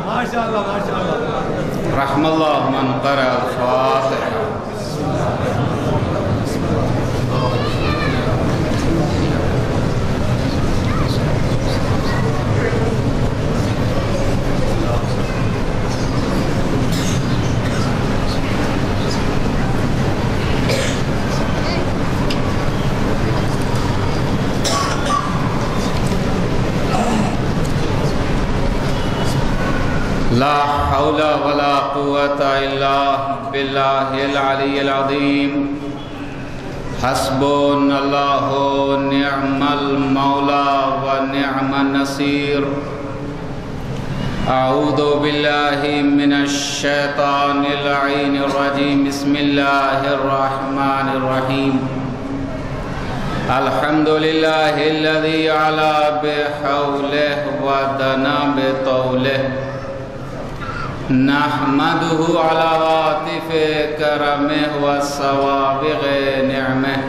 ماشاءاللہ ماشاءاللہ. رحم اللہ من قرأ الفاتحہ. لا حول ولا قوة إلا بالله العلي العظيم. حسبنا الله نعم المولى ونعم النصير. أعوذ بالله من الشيطان اللعين الرجيم. بسم الله الرحمن الرحيم. الحمد لله الذي علا بحوله ودنا بطوله. نحمده على عواطف کرمه وسوابغ نعمه.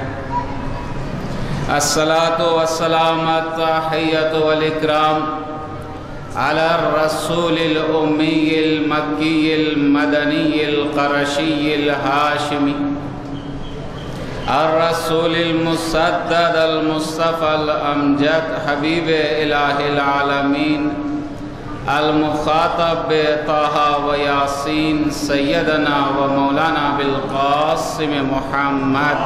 الصلاة والسلام التحية والإكرام على الرسول الأمي المكي المدني القرشي الهاشمي الرسول المسدد المصطفى الأمجد حبيب إله العالمين المخاطب بطه وياسين سيدنا ومولانا بالقاسم محمد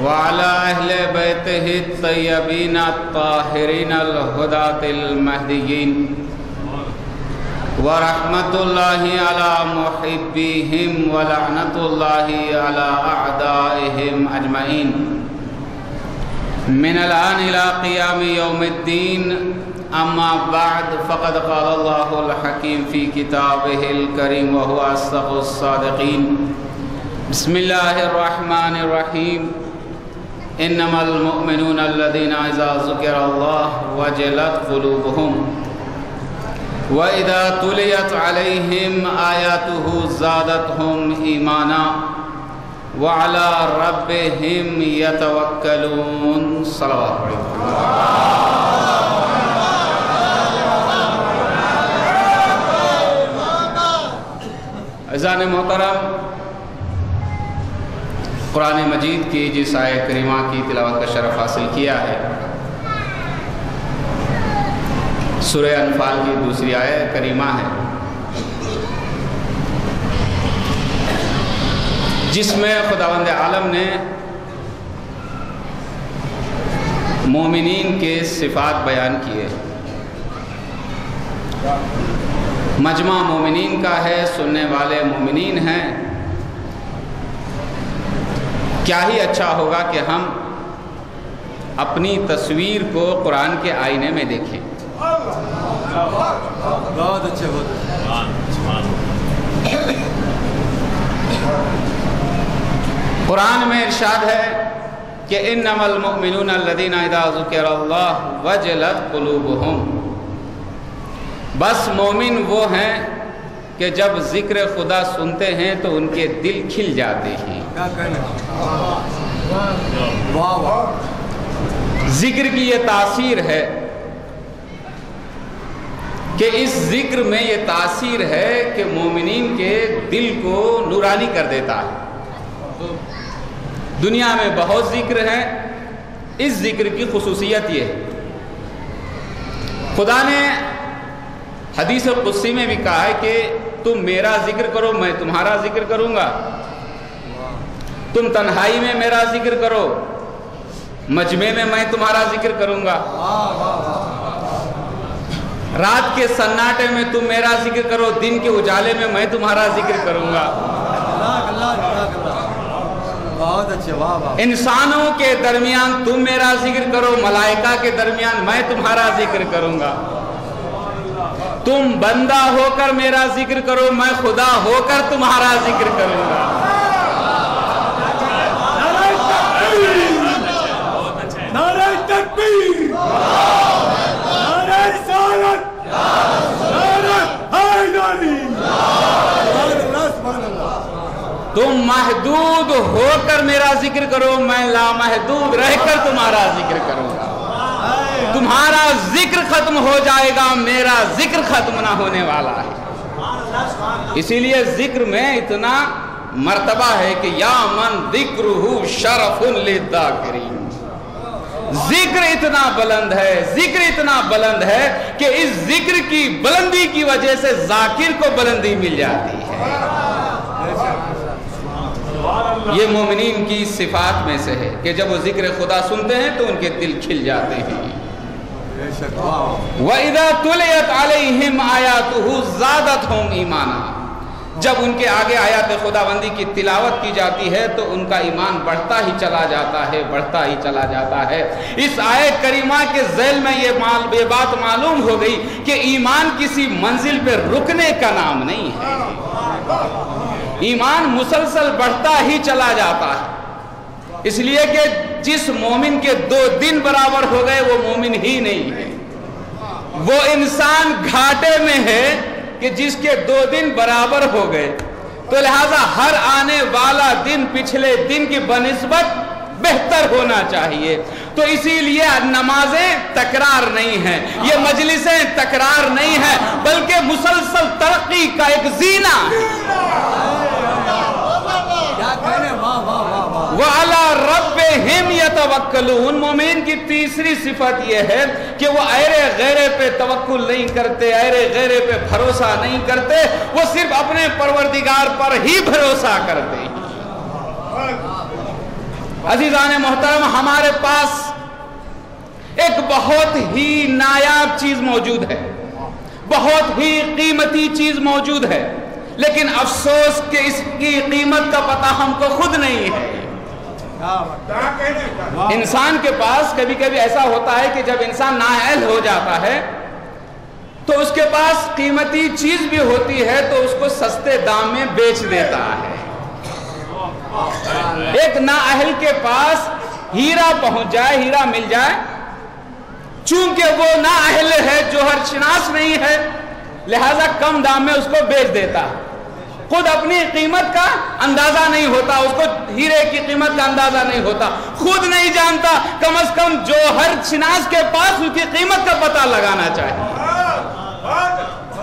وعلى أهل بيته الطيبين الطاهرين الهداة المهديين. ورحمة الله على محبيهم ولعنة الله على أعدائهم أجمعين من الآن إلى قيام يوم الدين. أما بعد فقد قال الله الحكيم في كتابه الكريم وهو أصدق الصادقين. بسم الله الرحمن الرحيم. إنما المؤمنون الذين إذا ذكر الله وجلت قلوبهم وَإِذَا تُلِيَتْ عَلَيْهِمْ آيَاتُهُ زَادَتْهُمْ إِيمَانًا وَعَلَى رَبِّهِمْ يَتَوَكَّلُونَ. صلوات علیکم. عزیزان محترم، قرآن مجید کی جس آیت کریمہ کی تلاوت کا شرف حاصل کیا ہے، سورہ انفال کی دوسری آیت کریمہ ہے، جس میں خداوند عالم نے مومنین کے صفات بیان کیے. مجمع مومنین کا ہے، سننے والے مومنین ہیں. کیا ہی اچھا ہوگا کہ ہم اپنی تصویر کو قرآن کے آئینے میں دیکھیں. بہت اچھے قرآن میں ارشاد ہے کہ انما المؤمنون الذین اذا ذکر اللہ وجلت قلوبہم. بس مومن وہ ہیں کہ جب ذکر خدا سنتے ہیں تو ان کے دل کھل جاتے ہیں. ذکر کی یہ تاثیر ہے کہ اس ذکر میں یہ تاثیر ہے کہ مومنین کے دل کو نورانی کر دیتا ہے. دنیا میں بہت ذکر ہے، اس ذکر کی خصوصیت یہ ہے، خدا نے حدیث قدسی میں بھی کہا ہے کہ تم میرا ذکر کرو میں تمہارا ذکر کروں گا. تم تنہائی میں میرا ذکر کرو، مجمع میں میں تمہارا ذکر کروں گا. رات کے سناٹے میں تم میرا ذکر کرو، دن کے اجالے میں میں تمہارا ذکر کروں گا. بہت اچھے. انسانوں کے درمیان تم میرا ذکر کرو، ملائکہ کے درمیان میں تمہارا ذکر کروں گا. تم بندہ ہو کر میرا ذکر کرو، میں خدا ہو کر تمہارا ذکر کروں گا. نعرہ تکبیر، نعرہ رسالت، نعرہ حیدری. تم محدود ہو کر میرا ذکر کرو، میں لامحدود رہ کر تمہارا ذکر کروں گا۔ تمہارا ذکر ختم ہو جائے گا، میرا ذکر ختم نہ ہونے والا ہے۔ اسی لیے ذکر میں اتنا مرتبہ ہے کہ یا من ذکرہ شرف للذاکرین، ذکر اتنا بلند ہے، ذکر اتنا بلند ہے کہ اس ذکر کی بلندی کی وجہ سے ذاکر کو بلندی مل جاتی ہے۔ یہ مومنین کی صفات میں سے ہے کہ جب وہ ذکر خدا سنتے ہیں تو ان کے دل کھل جاتے ہیں۔ وَإِذَا تُلِيَتْ عَلَيْهِمْ آيَاتُهُ زَادَتْهُمْ ایمانا، جب ان کے آگے آیات خداوندی کی تلاوت کی جاتی ہے تو ان کا ایمان بڑھتا ہی چلا جاتا ہے، بڑھتا ہی چلا جاتا ہے۔ اس آیت کریمہ کے ذیل میں یہ بات معلوم ہو گئی کہ ایمان کسی منزل پہ رکنے کا نام نہیں ہے، ایمان مسلسل بڑھتا ہی چلا جاتا ہے۔ اس لیے کہ جس مومن کے 2 دن برابر ہو گئے وہ مومن ہی نہیں ہے، وہ انسان گھاٹے میں ہے کہ جس کے 2 دن برابر ہو گئے۔ تو لہذا ہر آنے والا دن پچھلے دن کی بنسبت بہتر ہونا چاہیے۔ تو اسی لیے نمازیں تکرار نہیں ہیں، یہ مجلسیں تکرار نہیں ہیں، بلکہ مسلسل ترقی کا ایک زینہ ہے۔ وَعَلَىٰ رَبِّهِمْ يَتَوَكَّلُونَ، مومن کی تیسری صفت یہ ہے کہ وہ ایرے غیرے پہ توکل نہیں کرتے، ایرے غیرے پہ بھروسہ نہیں کرتے، وہ صرف اپنے پروردگار پر ہی بھروسہ کرتے ہیں۔ عزیزان محترم، ہمارے پاس ایک بہت ہی نایاب چیز موجود ہے، بہت ہی قیمتی چیز موجود ہے، لیکن افسوس کہ اس کی قیمت کا پتہ ہم کو خود نہیں ہے۔ انسان کے پاس کبھی کبھی ایسا ہوتا ہے کہ جب انسان نااہل ہو جاتا ہے تو اس کے پاس قیمتی چیز بھی ہوتی ہے تو اس کو سستے دام میں بیچ دیتا ہے۔ ایک نااہل کے پاس ہیرا پہنچ جائے، ہیرا مل جائے، چونکہ وہ نااہل ہے، جوہر شناس نہیں ہے، لہذا کم دام میں اس کو بیچ دیتا ہے۔ خود اپنی قیمت کا اندازہ نہیں ہوتا، اس کو ہیرے کی قیمت کا اندازہ نہیں ہوتا، خود نہیں جانتا، کم از کم جوہر شناس کے پاس اس کی قیمت کا پتہ لگانا چاہیے۔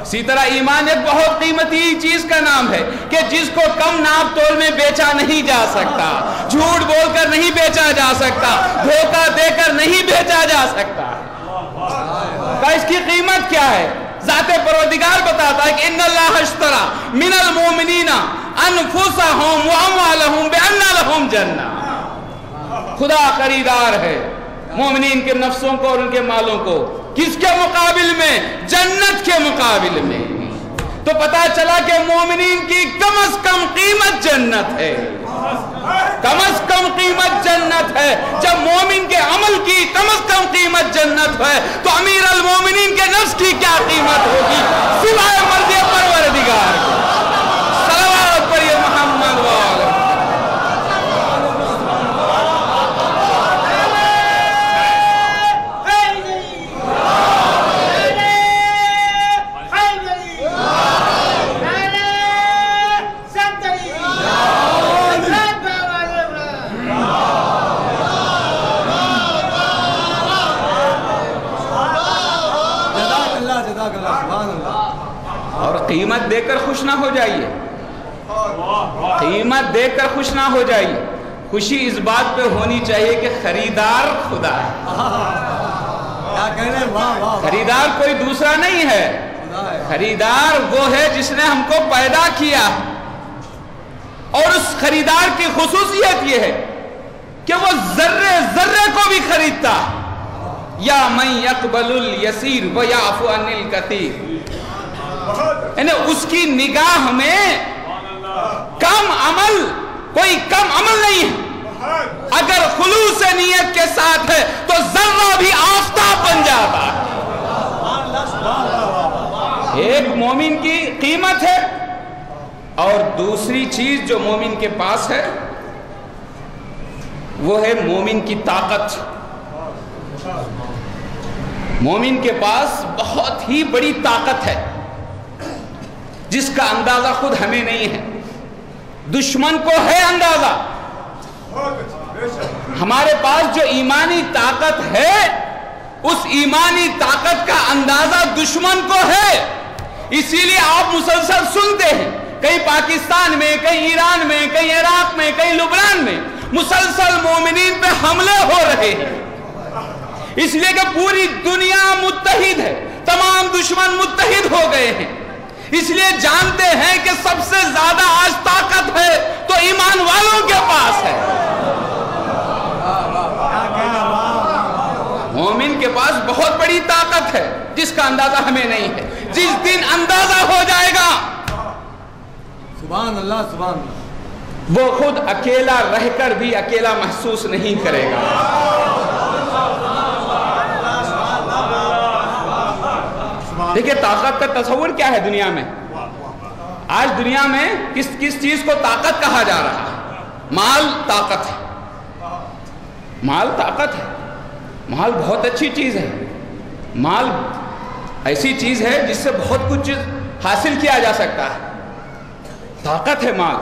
اسی طرح ایمان ایک بہت قیمتی چیز کا نام ہے کہ جس کو کم ناپ تول میں بیچا نہیں جا سکتا، جھوٹ بول کر نہیں بیچا جا سکتا، دھوکہ دے کر نہیں بیچا جا سکتا۔ اس کی قیمت کیا ہے؟ ذات پروردگار بتاتا ہے کہ ان اللہ اشترى من المؤمنین انفسهم واموالهم بان لهم جنہ، خدا خریدار ہے مومنین کے نفسوں کو اور ان کے مالوں کو، کس کے مقابل میں؟ جنت کے مقابل میں۔ تو پتا چلا کہ مومنین کی کم از کم قیمت جنت ہے، کم از کم قیمت جنت ہے۔ جب مومن کے عمل کی کم از کم قیمت جنت ہے تو امیر المومنین کے نفس کی کیا قیمت ہوگی سوائے مرضی پروردگار کی۔ صلوات پڑھیے محمد وآلہ۔ اور قیمت دے کر خوش نہ ہو جائیے، قیمت دے کر خوش نہ ہو جائیے، خوشی اس بات پہ ہونی چاہیے کہ خریدار خدا ہے، خریدار کوئی دوسرا نہیں ہے، خریدار وہ ہے جس نے ہم کو پیدا کیا، اور اس خریدار کی خصوصیت یہ ہے کہ وہ ذرے ذرے کو بھی خریدتا، یا من یقبل الیسیر ویعفو عن الکثیر، یعنی اس کی نگاہ میں کم عمل کوئی کم عمل نہیں ہے، اگر خلوص نیت کے ساتھ ہے تو ذرہ بھی آفتاب بن جاتا ہے۔ ایک مومن کی قیمت ہے، اور دوسری چیز جو مومن کے پاس ہے وہ ہے مومن کی طاقت۔ مومن کے پاس بہت ہی بڑی طاقت ہے جس کا اندازہ خود ہمیں نہیں ہے، دشمن کو ہے اندازہ، ہمارے پاس جو ایمانی طاقت ہے اس ایمانی طاقت کا اندازہ دشمن کو ہے. اسی لیے آپ مسلسل سنتے ہیں کہیں پاکستان میں، کہیں ایران میں، کہیں عراق میں، کہیں لبنان میں مسلسل مومنین پہ حملے ہو رہے ہیں. اس لیے کہ پوری دنیا متحد ہے، تمام دشمن متحد ہو گئے ہیں. اس لیے جانتے ہیں کہ سب سے زیادہ آج طاقت ہے تو ایمان والوں کے پاس ہے. مومن کے پاس بہت بڑی طاقت ہے جس کا اندازہ ہمیں نہیں ہے. جس دن اندازہ ہو جائے گا سبحان اللہ سبحان اللہ، وہ خود اکیلا رہ کر بھی اکیلا محسوس نہیں کرے گا. دیکھیں طاقت کا تصور کیا ہے دنیا میں. آج دنیا میں کس چیز کو طاقت کہا جا رہا ہے؟ مال طاقت ہے. مال طاقت ہے. مال بہت اچھی چیز ہے. مال ایسی چیز ہے جس سے بہت کچھ حاصل کیا جا سکتا ہے. طاقت ہے مال.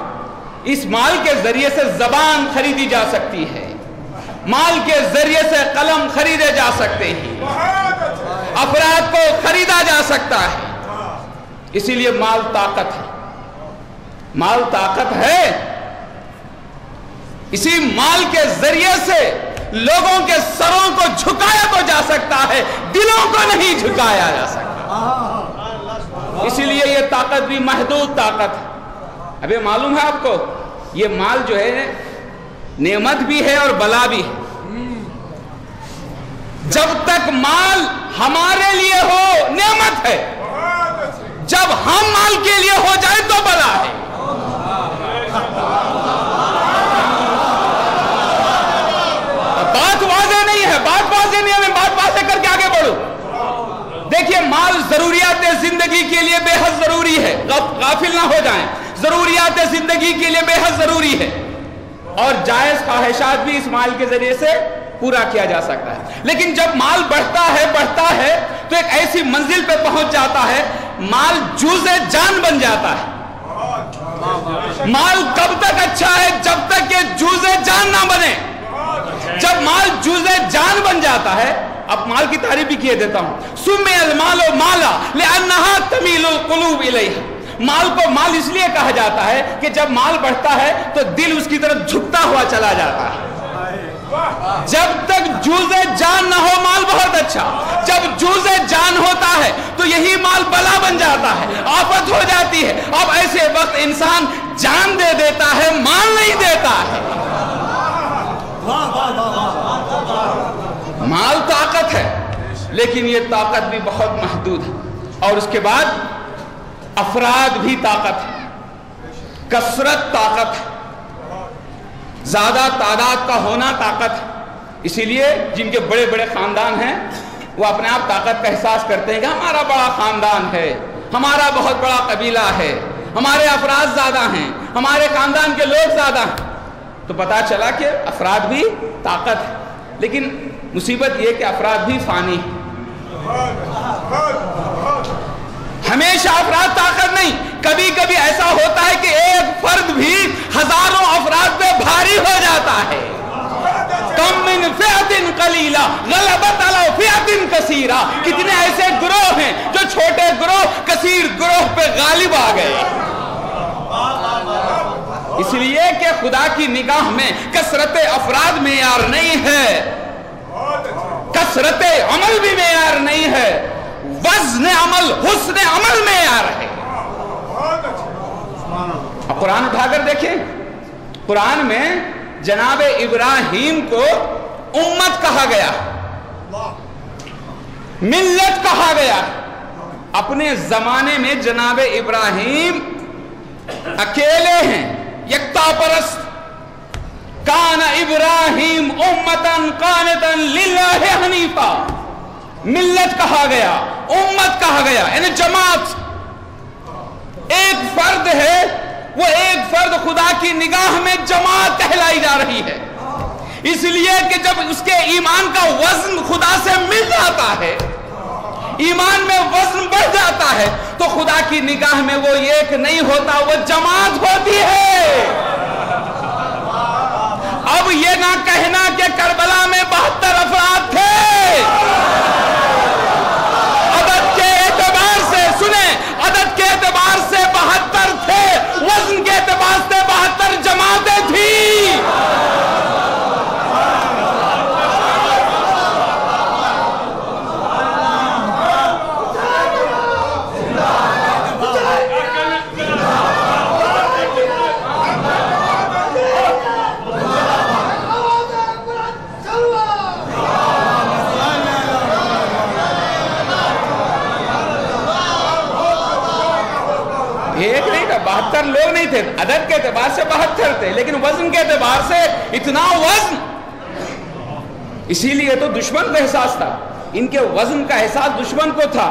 اس مال کے ذریعے سے زبان خریدی جا سکتی ہے. مال کے ذریعے سے قلم خریدے جا سکتے ہیں. افراد کو خریدا جا سکتا ہے. اسی لیے مال طاقت ہے. مال طاقت ہے. اسی مال کے ذریعے سے لوگوں کے سروں کو جھکایا تو جا سکتا ہے، دلوں کو نہیں جھکایا جا سکتا. اسی لیے یہ طاقت بھی محدود طاقت ہے. ابھی معلوم ہے آپ کو یہ مال جو ہے نعمت بھی ہے اور بلا بھی ہے. جب تک مال ہمارے لیے ہو نعمت ہے، جب ہم مال کے لیے ہو جائے تو بلا ہے. بات واضح نہیں ہے، بات واضح نہیں ہے. میں بات واضح کر کے آگے بڑھوں. دیکھیے مال ضروریات زندگی کے لیے بے حد ضروری ہے. غافل نہ ہو جائیں. ضروریات زندگی کے لیے بے حد ضروری ہے اور جائز خواہشات بھی اس مال کے ذریعے سے پورا کیا جا سکتا ہے. لیکن جب مال بڑھتا ہے تو ایک ایسی منزل پہ پہنچ جاتا ہے مال جوز جان بن جاتا ہے. مال کب تک اچھا ہے؟ جب تک کہ جوز جان نہ بنے. جب مال جوز جان بن جاتا ہے، اب مال کی تعریف بھی کیے دیتا ہوں. سُمِّيَ الْمَالُ مَالًا لِأَنَّهَا تَمِيلُ الْقُلُوبُ إِلَيْهِ. مال کو مال اس لیے کہا جاتا ہے کہ جب مال بڑھتا ہے تو دل اس کی طرف جھکتا ہوا چلا جاتا ہے. جب تک جوز جان نہ ہو مال بہت اچھا. جب جوز جان ہوتا ہے تو یہی مال بلا بن جاتا ہے، آفت ہو جاتی ہے. اب ایسے وقت انسان جان دے دیتا ہے، مال نہیں دیتا ہے. مال طاقت ہے لیکن یہ طاقت بھی بہت محدود ہے. اور اس کے بعد افراد بھی طاقت ہے. کثرت طاقت ہے. زیادہ تعداد کا ہونا طاقت ہے. اسی لیے جن کے بڑے بڑے خاندان ہیں وہ اپنے آپ طاقت کا احساس کرتے ہیں کہ ہمارا بڑا خاندان ہے، ہمارا بہت بڑا قبیلہ ہے، ہمارے افراد زیادہ ہیں، ہمارے خاندان کے لوگ زیادہ ہیں. تو پتا چلا کہ افراد بھی طاقت ہے. لیکن مصیبت یہ کہ افراد بھی فانی ہیں. ہمیشہ افراد طاقت نہیں. کبھی کبھی ایسا ہوتا ہے کہ ایک فرد بھی ہزاروں افراد پہ بھاری ہو جاتا ہے. کم من فئۃ قلیلہ غلبت علی فئۃ کثیرہ. کتنے ایسے گروہ ہیں جو چھوٹے گروہ کثیر گروہ پہ غالب آ گئے. اس لیے کہ خدا کی نگاہ میں کثرت افراد معیار نہیں ہے، کثرت عمل بھی معیار نہیں ہے. وزن عمل، حسن عمل معیار ہے. اب قرآن اٹھا کر دیکھیں. قرآن میں جناب ابراہیم کو امت کہا گیا، ملت کہا گیا. اپنے زمانے میں جناب ابراہیم اکیلے ہیں، یکتا پرست. کان ابراہیم امتاً قانتاً للہ حنیفا. ملت کہا گیا، امت کہا گیا، یعنی جماعت. ایک فرد ہے، وہ ایک فرد خدا کی نگاہ میں جماعت کہلائی جا رہی ہے. اس لیے کہ جب اس کے ایمان کا وزن خدا سے مل جاتا ہے، ایمان میں وزن بڑھ جاتا ہے، تو خدا کی نگاہ میں وہ ایک نہیں ہوتا، وہ جماعت ہوتی ہے. اب یہ نہ کہنا کہ کربلا میں 72 افراد تھے. عدد کے اعتبار سے سنیں، عدد کے اعتبار سے 72 تھے، وزن کے اعتبار سے 72 جماعتیں تھیں. ایک نہیں تھا، 72 لوگ نہیں تھے. عدد کے اعتبار سے 72 تھے، لیکن وزن کے اعتبار سے اتنا وزن. اسی لیے تو دشمن کو احساس تھا، ان کے وزن کا احساس دشمن کو تھا،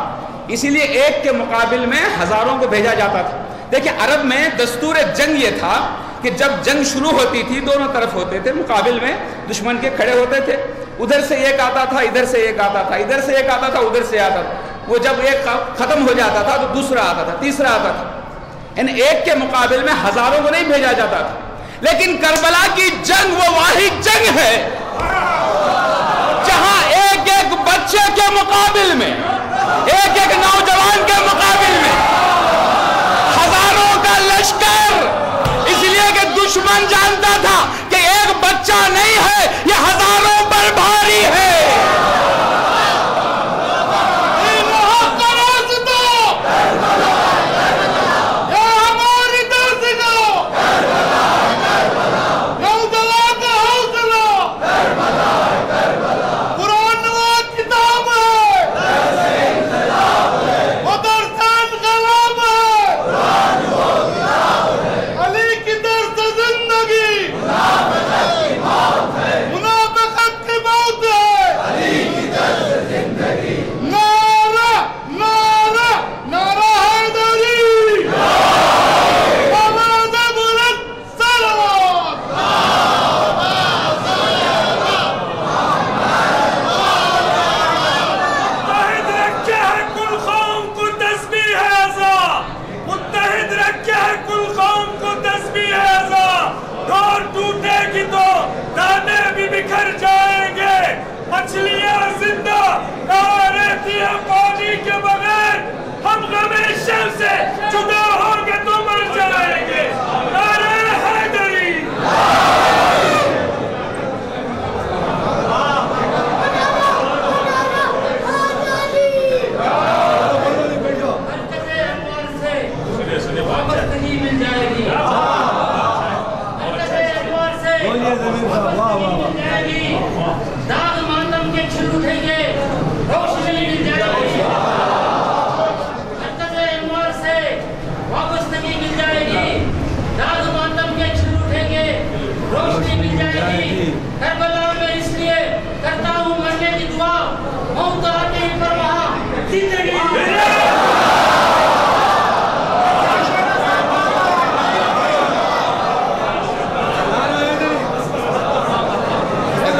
اسی لیے ایک کے مقابل میں ہزاروں کو بھیجا جاتا تھا. دیکھیں عرب میں دستور جنگ یہ تھا کہ جب جنگ شروع ہوتی تھی دونوں طرف ہوتے تھے، مقابل میں دشمن کے کھڑے ہوتے تھے. ادھر سے ایک آتا تھا، ادھر سے ایک آتا تھا، ادھر سے ایک آتا تھا، ادھر سے آتا تھا. وہ جب ایک ختم ہو جاتا تھا تو دوسرا آتا تھا، تیسرا آتا تھا. ان ایک کے مقابل میں ہزاروں کو نہیں بھیجا جاتا تھا. لیکن کربلا کی جنگ وہ واحد جنگ ہے جہاں ایک ایک بچے کے مقابل میں، ایک ایک نوجوان کے مقابل میں ہزاروں کا لشکر. اس لیے کہ دشمن جانتا تھا کہ ایک بچہ نہیں ہے، یہ ہزاروں پر بھاری ہے.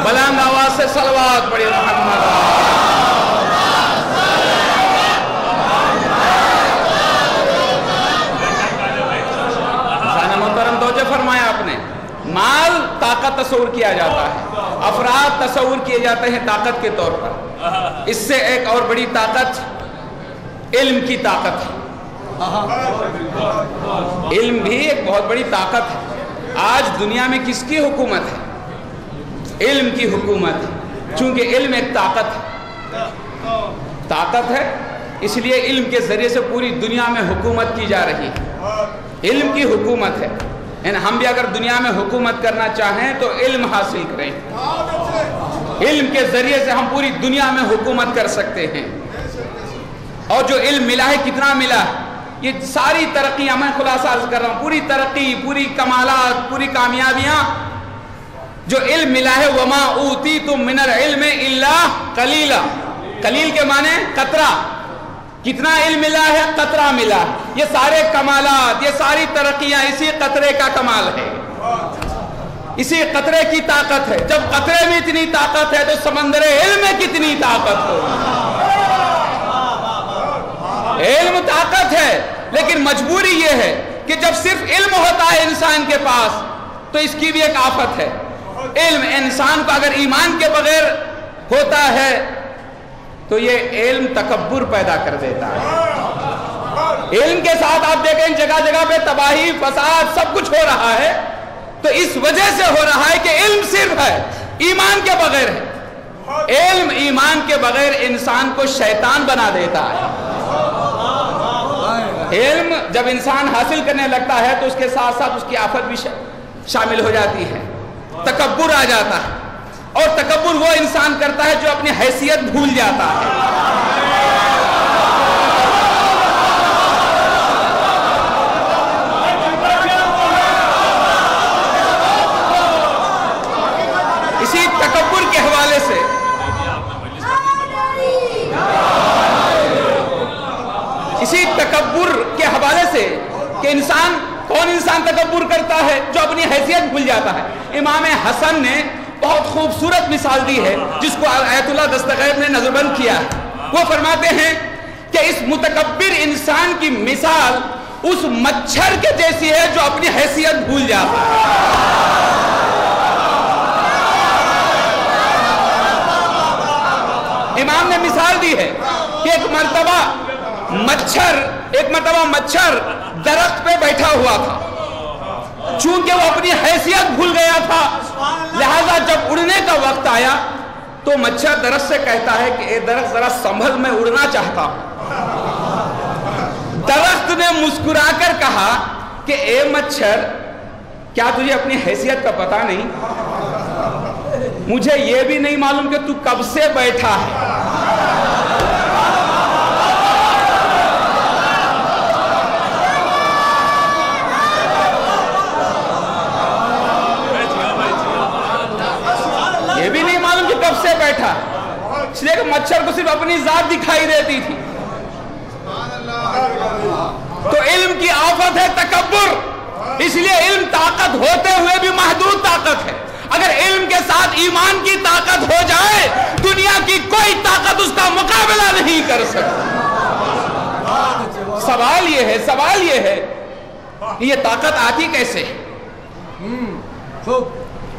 بلند آواز سے صلوات پڑھیے محمد. محترم توجہ فرمایا آپ نے. مال طاقت تصور کیا جاتا ہے، افراد تصور کیے جاتے ہیں طاقت کے طور پر. اس سے ایک اور بڑی طاقت علم کی طاقت ہے. علم بھی ایک بہت بڑی طاقت ہے. آج دنیا میں کس کی حکومت ہے؟ علم کی حکومت ہے. چونکہ علم ایک طاقت ہے، اس لیے علم کے ذریعے سے پوری دنیا میں حکومت کی جا رہی ہے. علم کی حکومت ہے. یعنی ہم بھی اگر دنیا میں حکومت کرنا چاہیں تو علم حاصل کریں. علم کے ذریعے سے ہم پوری دنیا میں حکومت کر سکتے ہیں. اور جو علم ملا ہے کتنا ملا ہے؟ یہ ساری ترقیاں میں خلاصہ عرض کر رہا ہوں، پوری ترقی، پوری کمالات، پوری کامیابیاں جو علم ملا ہے. وما اوتیتم من العلم الا قلیلا. قلیل کے معنی قطرہ. کتنا علم ملا ہے؟ قطرہ ملا. یہ سارے کمالات، یہ ساری ترقیاں اسی قطرے کا کمال ہے، اسی قطرے کی طاقت ہے. جب قطرے میں اتنی طاقت ہے تو سمندر علم میں کتنی طاقت ہو. علم طاقت ہے، لیکن مجبوری یہ ہے کہ جب صرف علم ہوتا ہے انسان کے پاس تو اس کی بھی ایک آفت ہے. علم انسان کو اگر ایمان کے بغیر ہوتا ہے تو یہ علم تکبر پیدا کر دیتا ہے۔ علم کے ساتھ آپ دیکھیں جگہ جگہ پہ تباہی فساد سب کچھ ہو رہا ہے، تو اس وجہ سے ہو رہا ہے کہ علم صرف ہے، ایمان کے بغیر ہے۔ علم ایمان کے بغیر انسان کو شیطان بنا دیتا ہے۔ علم جب انسان حاصل کرنے لگتا ہے تو اس کے ساتھ ساتھ اس کی آفت بھی شامل ہو جاتی ہے، تکبر آ جاتا ہے، اور تکبر وہ انسان کرتا ہے جو اپنی حیثیت بھول جاتا ہے۔ اسی تکبر کے حوالے سے کہ کون انسان تکبر کرتا ہے؟ جو اپنی حیثیت بھول جاتا ہے۔ امام حسن نے بہت خوبصورت مثال دی ہے جس کو آیت اللہ دستغیب نے نظر بند کیا ہے۔ وہ فرماتے ہیں کہ اس متکبر انسان کی مثال اس مچھر کے جیسی ہے جو اپنی حیثیت بھول جاتا ہے۔ امام نے مثال دی ہے کہ ایک مرتبہ مچھر درخت پہ بیٹھا ہوا تھا، چونکہ وہ اپنی حیثیت بھول گیا تھا، لہذا جب اڑنے کا وقت آیا تو مچھر درخت سے کہتا ہے کہ اے درخت ذرا سنبھل، میں اڑنا چاہتا ہوں۔ درخت نے مسکرا کر کہا کہ اے مچھر، کیا تجھے اپنی حیثیت کا پتہ نہیں؟ مجھے یہ بھی نہیں معلوم کہ تو کب سے بیٹھا ہے۔ یہ بھی نہیں معلوم کہ کب سے بیٹھا، اس لیے کہ مچھر کو صرف اپنی ذات دکھائی دیتی تھی۔ تو علم کی آفت ہے تکبر، اس لیے علم طاقت ہوتے ہوئے بھی محدود طاقت ہے۔ اگر علم کے ساتھ ایمان کی طاقت ہو جائے، دنیا کی کوئی طاقت اس کا مقابلہ نہیں کر سکتی۔ سوال یہ ہے یہ طاقت آتی کیسے؟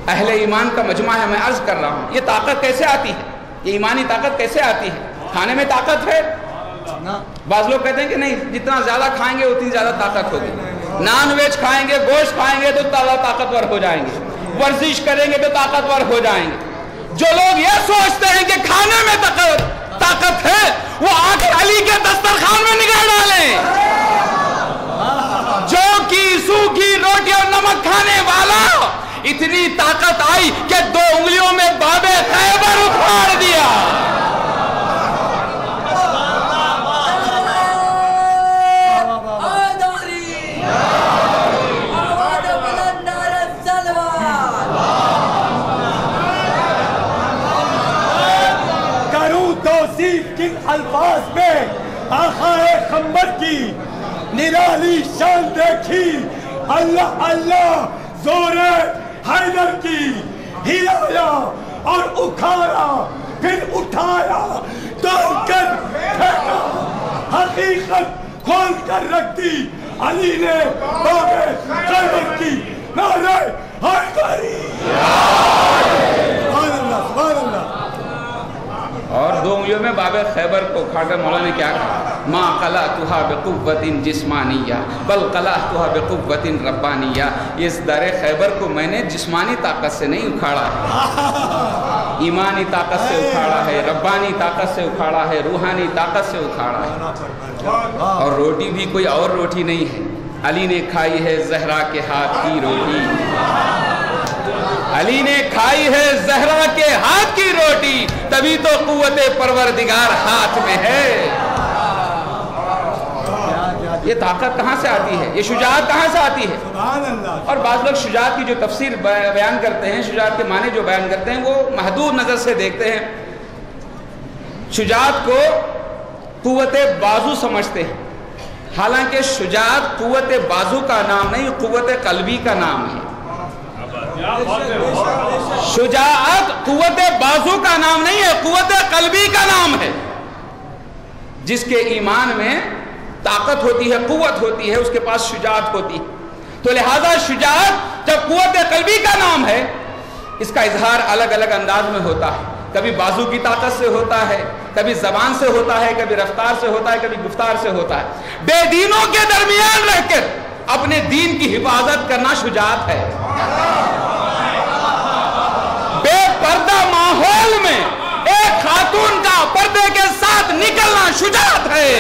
اہل ایمان کا مجمع ہے، میں عرض کر رہا ہوں، یہ طاقت کیسے آتی ہے؟ یہ ایمانی طاقت کیسے آتی ہے؟ کھانے میں طاقت ہے؟ بعض لوگ کہتے ہیں کہ نہیں، جتنا زیادہ کھائیں گے اتنی زیادہ طاقت ہوگی۔ نان ویج کھائیں گے، گوشت کھائیں گے تو زیادہ طاقتور ہو جائیں گے، ورزش کریں گے تو طاقتور ہو جائیں گے۔ جو لوگ یہ سوچتے ہیں کہ کھانے میں طاقت ہے، وہ آ کر علی کے دسترخوان میں نگاہ ڈالیں۔ جو کی سوکھی روٹی اور نمک کھانے والا، اتنی طاقت آئی کہ 2 انگلیوں میں باب خیبر اکھاڑ دیا۔ کن الفاظ میں آخائے خمبر کی نرالی شان دیکھی، اللہ اللہ زور حیدر کی، ہلایا اور اکھاڑا پھر اٹھایا، توڑ کر پھینکا، حقیقت کھول کر رکھ دی، علی نے باب خیبر کی، نعرہ حیدری۔ سبحان اللہ سبحان اللہ۔ اور 2 انگلیوں میں باب خیبر کو کھا کر مولا نے کیا کہا؟ ما قلعتها بقوت جسمانیہ بل قلعتها بقوت ربانیہ۔ اس در خیبر کو میں نے جسمانی طاقت سے نہیں اکھاڑا ہے، ایمانی طاقت سے اکھاڑا ہے، ربانی طاقت سے اکھاڑا ہے، روحانی طاقت سے اکھاڑا ہے۔ اور روٹی بھی کوئی اور روٹی نہیں ہے، علی نے کھائی ہے زہرا کے ہاتھ کی روٹی، علی نے کھائی ہے زہرا کے ہاتھ کی روٹی، تبھی تو قوت پروردگار ہاتھ میں ہے۔ یہ طاقت کہاں سے آتی ہے؟ یہ شجاعت کہاں سے آتی ہے؟ اور بعض لوگ شجاعت کی جو تفسیر بیان کرتے ہیں، شجاعت کے معنی جو بیان کرتے ہیں، وہ محدود نظر سے دیکھتے ہیں۔ شجاعت کو قوت بازو سمجھتے ہیں، حالانکہ شجاعت قوت بازو کا نام نہیں، قوت قلبی کا نام ہے۔ شجاعت قوت بازو کا نام نہیں ہے، قوت قلبی کا نام ہے۔ جس کے ایمان میں طاقت ہوتی ہے، قوت ہوتی ہے، اس کے پاس شجاعت ہوتی ہے۔ تو لہذا شجاعت جب قوت قلبی کا نام ہے اس کا اظہار الگ الگ انداز میں ہوتا ہے. کبھی بازو کی طاقت سے ہوتا ہے, کبھی زبان سے ہوتا ہے, کبھی رفتار سے ہوتا ہے, کبھی گفتار سے ہوتا ہے. بے دینوں کے درمیان رہ کر اپنے دین کی حفاظت کرنا شجاعت ہے. بے پردہ ماحول میں ایک خاتون کا پردے کے ساتھ نکلنا شجاعت ہے.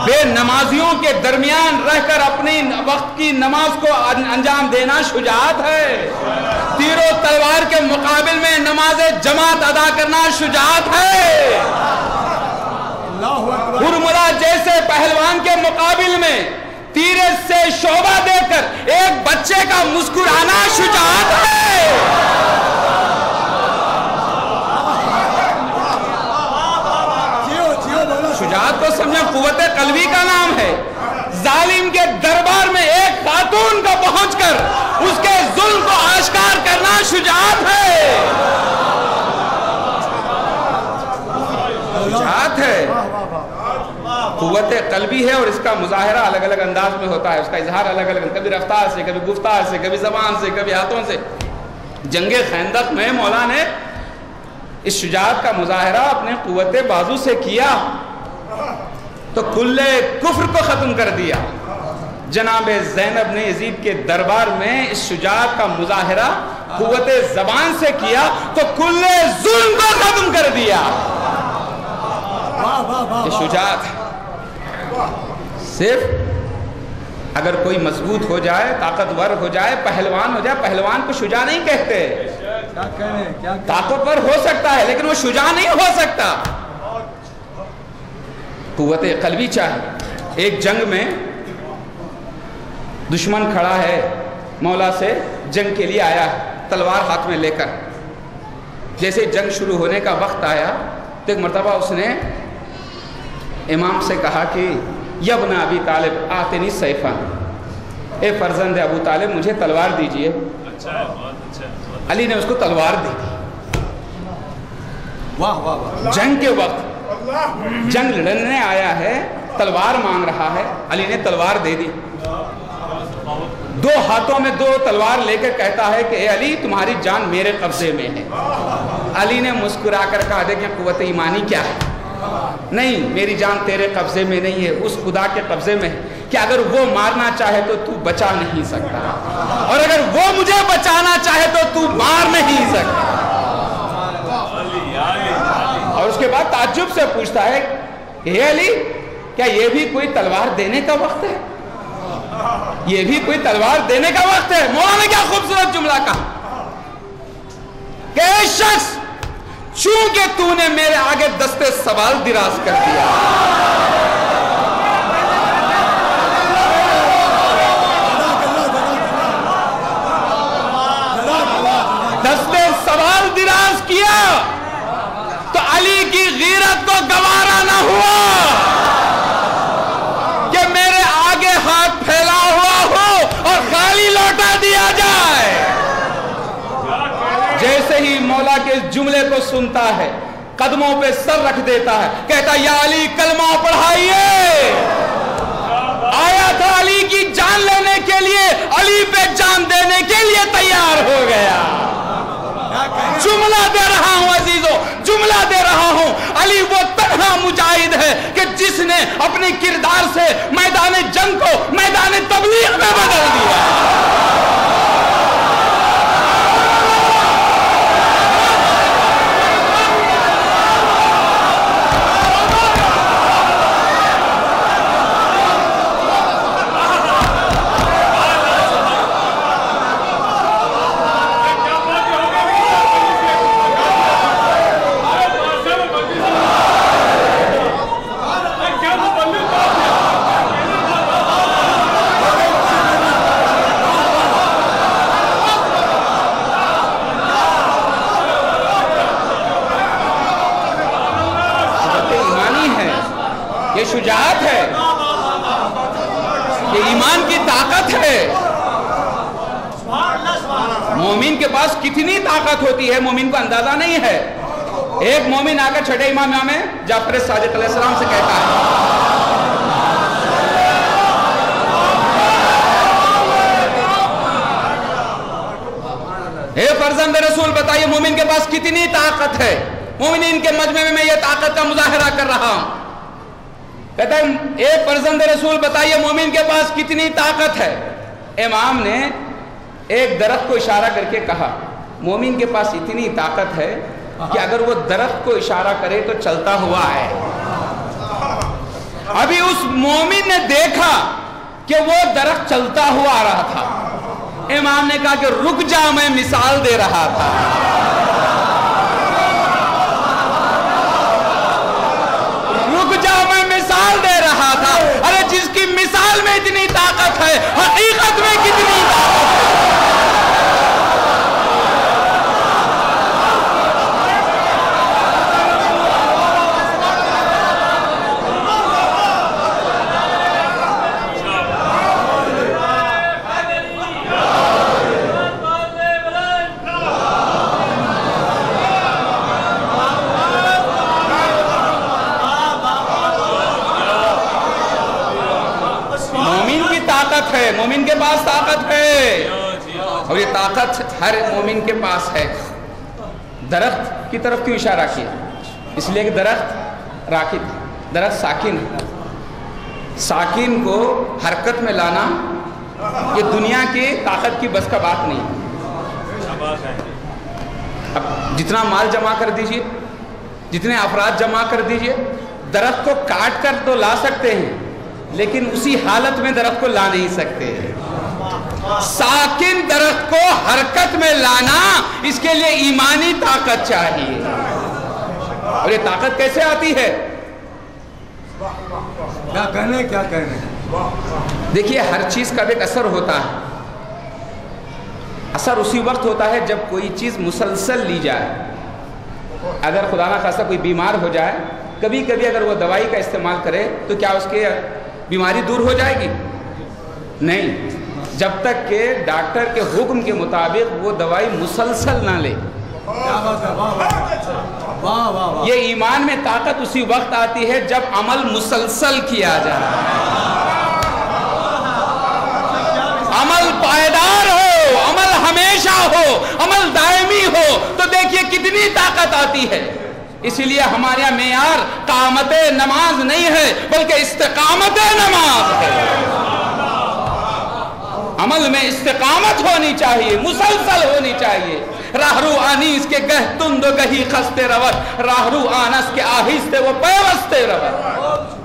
بے نمازیوں کے درمیان رہ کر اپنی وقت کی نماز کو انجام دینا شجاعت ہے. تیر و تلوار کے مقابل میں نماز جماعت ادا کرنا شجاعت ہے. ہرملا جیسے پہلوان کے مقابل میں تیر سے شعبہ دے کر ایک بچے کا مسکرانا شجاعت ہے. شجاعت کو سمجھیں قوت قلبی کا نام ہے. ظالم کے دربار میں ایک خاتون کا پہنچ کر اس کے ظلم کو آشکار کرنا شجاعت ہے. شجاعت ہے, قوت قلبی ہے, اور اس کا مظاہرہ الگ الگ انداز میں ہوتا ہے. اس کا اظہار الگ الگ, کبھی رفتار سے, کبھی گفتار سے, کبھی زبان سے, کبھی ہاتھوں سے. جنگ خندق میں مولا نے اس شجاعت کا مظاہرہ اپنے قوت بازو سے کیا تو کل کفر کو ختم کر دیا. جناب زینب نے یزید کے دربار میں اس شجاعت کا مظاہرہ قوت زبان سے کیا تو کل ظلم کو ختم کر دیا. یہ شجاعت صرف اگر کوئی مضبوط ہو جائے, طاقتور ہو جائے, پہلوان ہو جائے, پہلوان کو شجاع نہیں کہتے. طاقتور ہو سکتا ہے لیکن وہ شجاع نہیں ہو سکتا. قوت قلبی چاہیے. ایک جنگ میں دشمن کھڑا ہے, مولا سے جنگ کے لیے آیا ہے تلوار ہاتھ میں لے کر. جیسے جنگ شروع ہونے کا وقت آیا تو ایک مرتبہ اس نے امام سے کہا کہ یبن ابی طالب آتنی سیفا, اے فرزند ابو طالب مجھے تلوار دیجئے. علی نے اس کو تلوار دی. جنگ کے وقت جنگ لڑنے آیا ہے, تلوار مانگ رہا ہے, علی نے تلوار دے دی. دو ہاتھوں میں دو تلوار لے کر کہتا ہے کہ اے علی تمہاری جان میرے قبضے میں ہے. علی نے مسکرا کر کہا دیکھیں قوت ایمانی کیا ہے. نہیں, میری جان تیرے قبضے میں نہیں ہے, اس خدا کے قبضے میں ہے کہ اگر وہ مارنا چاہے تو تو بچا نہیں سکتا, اور اگر وہ مجھے بچانا چاہے تو تو مار نہیں سکتا. اور اس کے بعد تعجب سے پوچھتا ہے اے علی کیا یہ بھی کوئی تلوار دینے کا وقت ہے, یہ بھی کوئی تلوار دینے کا وقت ہے. مولا نے کیا خوبصورت جملہ کہا کہ اے شخص چونکہ تو نے میرے آگے دستے سوال دراز کر دیا, دستے سوال دراز کیا تو علی کی غیرت کو گوارا نہ ہوا کہ میرے آگے ہاتھ پھیلا ہوا ہو اور خالی لوٹا دیا جائے. جیسے ہی مولا کے جملے کو سنتا ہے قدموں پہ سر رکھ دیتا ہے, کہتا یا علی کلمہ پڑھائیے. آیا تھا علی کی جان لینے کے لیے, علی پہ جان دینے کے لیے تیار ہو گیا. جملہ دے رہا ہوں عزیزو, جملہ دے رہا ہوں, علی وہ تنہا مجاہد ہے کہ جس نے اپنی کردار سے میدان جنگ کو میدان تبلیغ میں بدل دیا. یہ شجاعت ہے, یہ ایمان کی طاقت ہے. مومن کے پاس کتنی طاقت ہوتی ہے مومن کو اندازہ نہیں ہے. ایک مومن آ کر چھٹے امام جعفر صادق علیہ السلام سے کہتا ہے اے فرزند رسول بتائیے مومن کے پاس کتنی طاقت ہے؟ مومنین کے مجمع میں یہ طاقت کا مظاہرہ کر رہا ہوں. کہتا ہے اے فرزند رسول بتائیے مومن کے پاس کتنی طاقت ہے؟ امام نے ایک درخت کو اشارہ کر کے کہا مومن کے پاس اتنی طاقت ہے کہ اگر وہ درخت کو اشارہ کرے تو چلتا ہوا ہے. ابھی اس مومن نے دیکھا کہ وہ درخت چلتا ہوا آ رہا تھا. امام نے کہا کہ رک جا میں مثال دے رہا تھا. رک جا میں مثال دے رہا تھا. ارے جس کی مثال میں اتنی طاقت ہے حقیقت میں کتنی طاقت ہے. مومن کے پاس طاقت ہے اور یہ طاقت ہر مومن کے پاس ہے. درخت کی طرف کیوں اشارہ کیا؟ اس لیے کہ درخت راکد، درخت ساکن ہے. ساکن کو حرکت میں لانا یہ دنیا کی طاقت کی بس کا بات نہیں. اب جتنا مال جمع کر دیجئے، جتنے افراد جمع کر دیجئے، درخت کو کاٹ کر تو لا سکتے ہیں لیکن اسی حالت میں درخت کو لا نہیں سکتے. ساکن درخت کو حرکت میں لانا اس کے لیے ایمانی طاقت چاہیے. اور یہ طاقت کیسے آتی ہے؟ کیا کہنے کیا کہنے. دیکھیے ہر چیز کا ایک اثر ہوتا ہے. اثر اسی وقت ہوتا ہے جب کوئی چیز مسلسل لی جائے. اگر خدا نہ خواستہ کوئی بیمار ہو جائے، کبھی کبھی اگر وہ دوائی کا استعمال کرے تو کیا اس کے بیماری دور ہو جائے گی؟ نہیں، جب تک کہ ڈاکٹر کے حکم کے مطابق وہ دوائی مسلسل نہ لے. یہ ایمان میں طاقت اسی وقت آتی ہے جب عمل مسلسل کیا جائے، عمل پائیدار ہو، عمل ہمیشہ ہو، عمل دائمی ہو تو دیکھیے کتنی طاقت آتی ہے. اسی لیے ہمارے یہاں معیار قامت نماز نہیں ہے بلکہ استقامت نماز ہے. عمل میں استقامت ہونی چاہیے، مسلسل ہونی چاہیے. راہرو آنیس کے گہ تند و گہی خستے روت، راہرو آنس کے آہستے وہ پیوستے روت.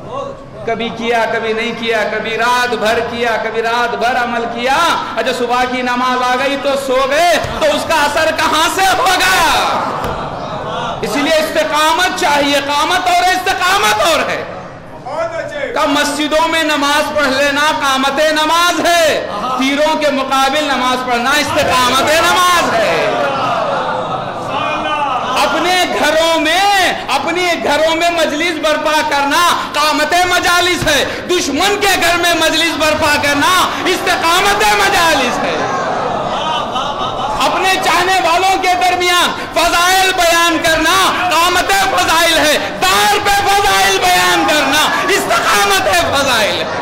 کبھی کیا کبھی نہیں کیا، کبھی رات بھر کیا کبھی رات بھر عمل کیا. اجا صبح کی نماز آ گئی تو سو گئے تو اس کا اثر کہاں سے ہوگا؟ اس لیے استقامت چاہیے. قامت اور استقامت اور ہے. کہ مسجدوں میں نماز پڑھ لینا قامت نماز ہے، تیروں کے مقابل نماز پڑھنا استقامت نماز ہے. اپنے گھروں میں مجلس برپا کرنا قامت مجالس ہے. دشمن کے گھر میں مجلس برپا کرنا استقامت مجالس ہے. اپنے چاہنے والوں کے درمیان فضائل بیان کرنا قامت فضائل ہے. دار پہ فضائل بیان کرنا استقامت فضائل ہے.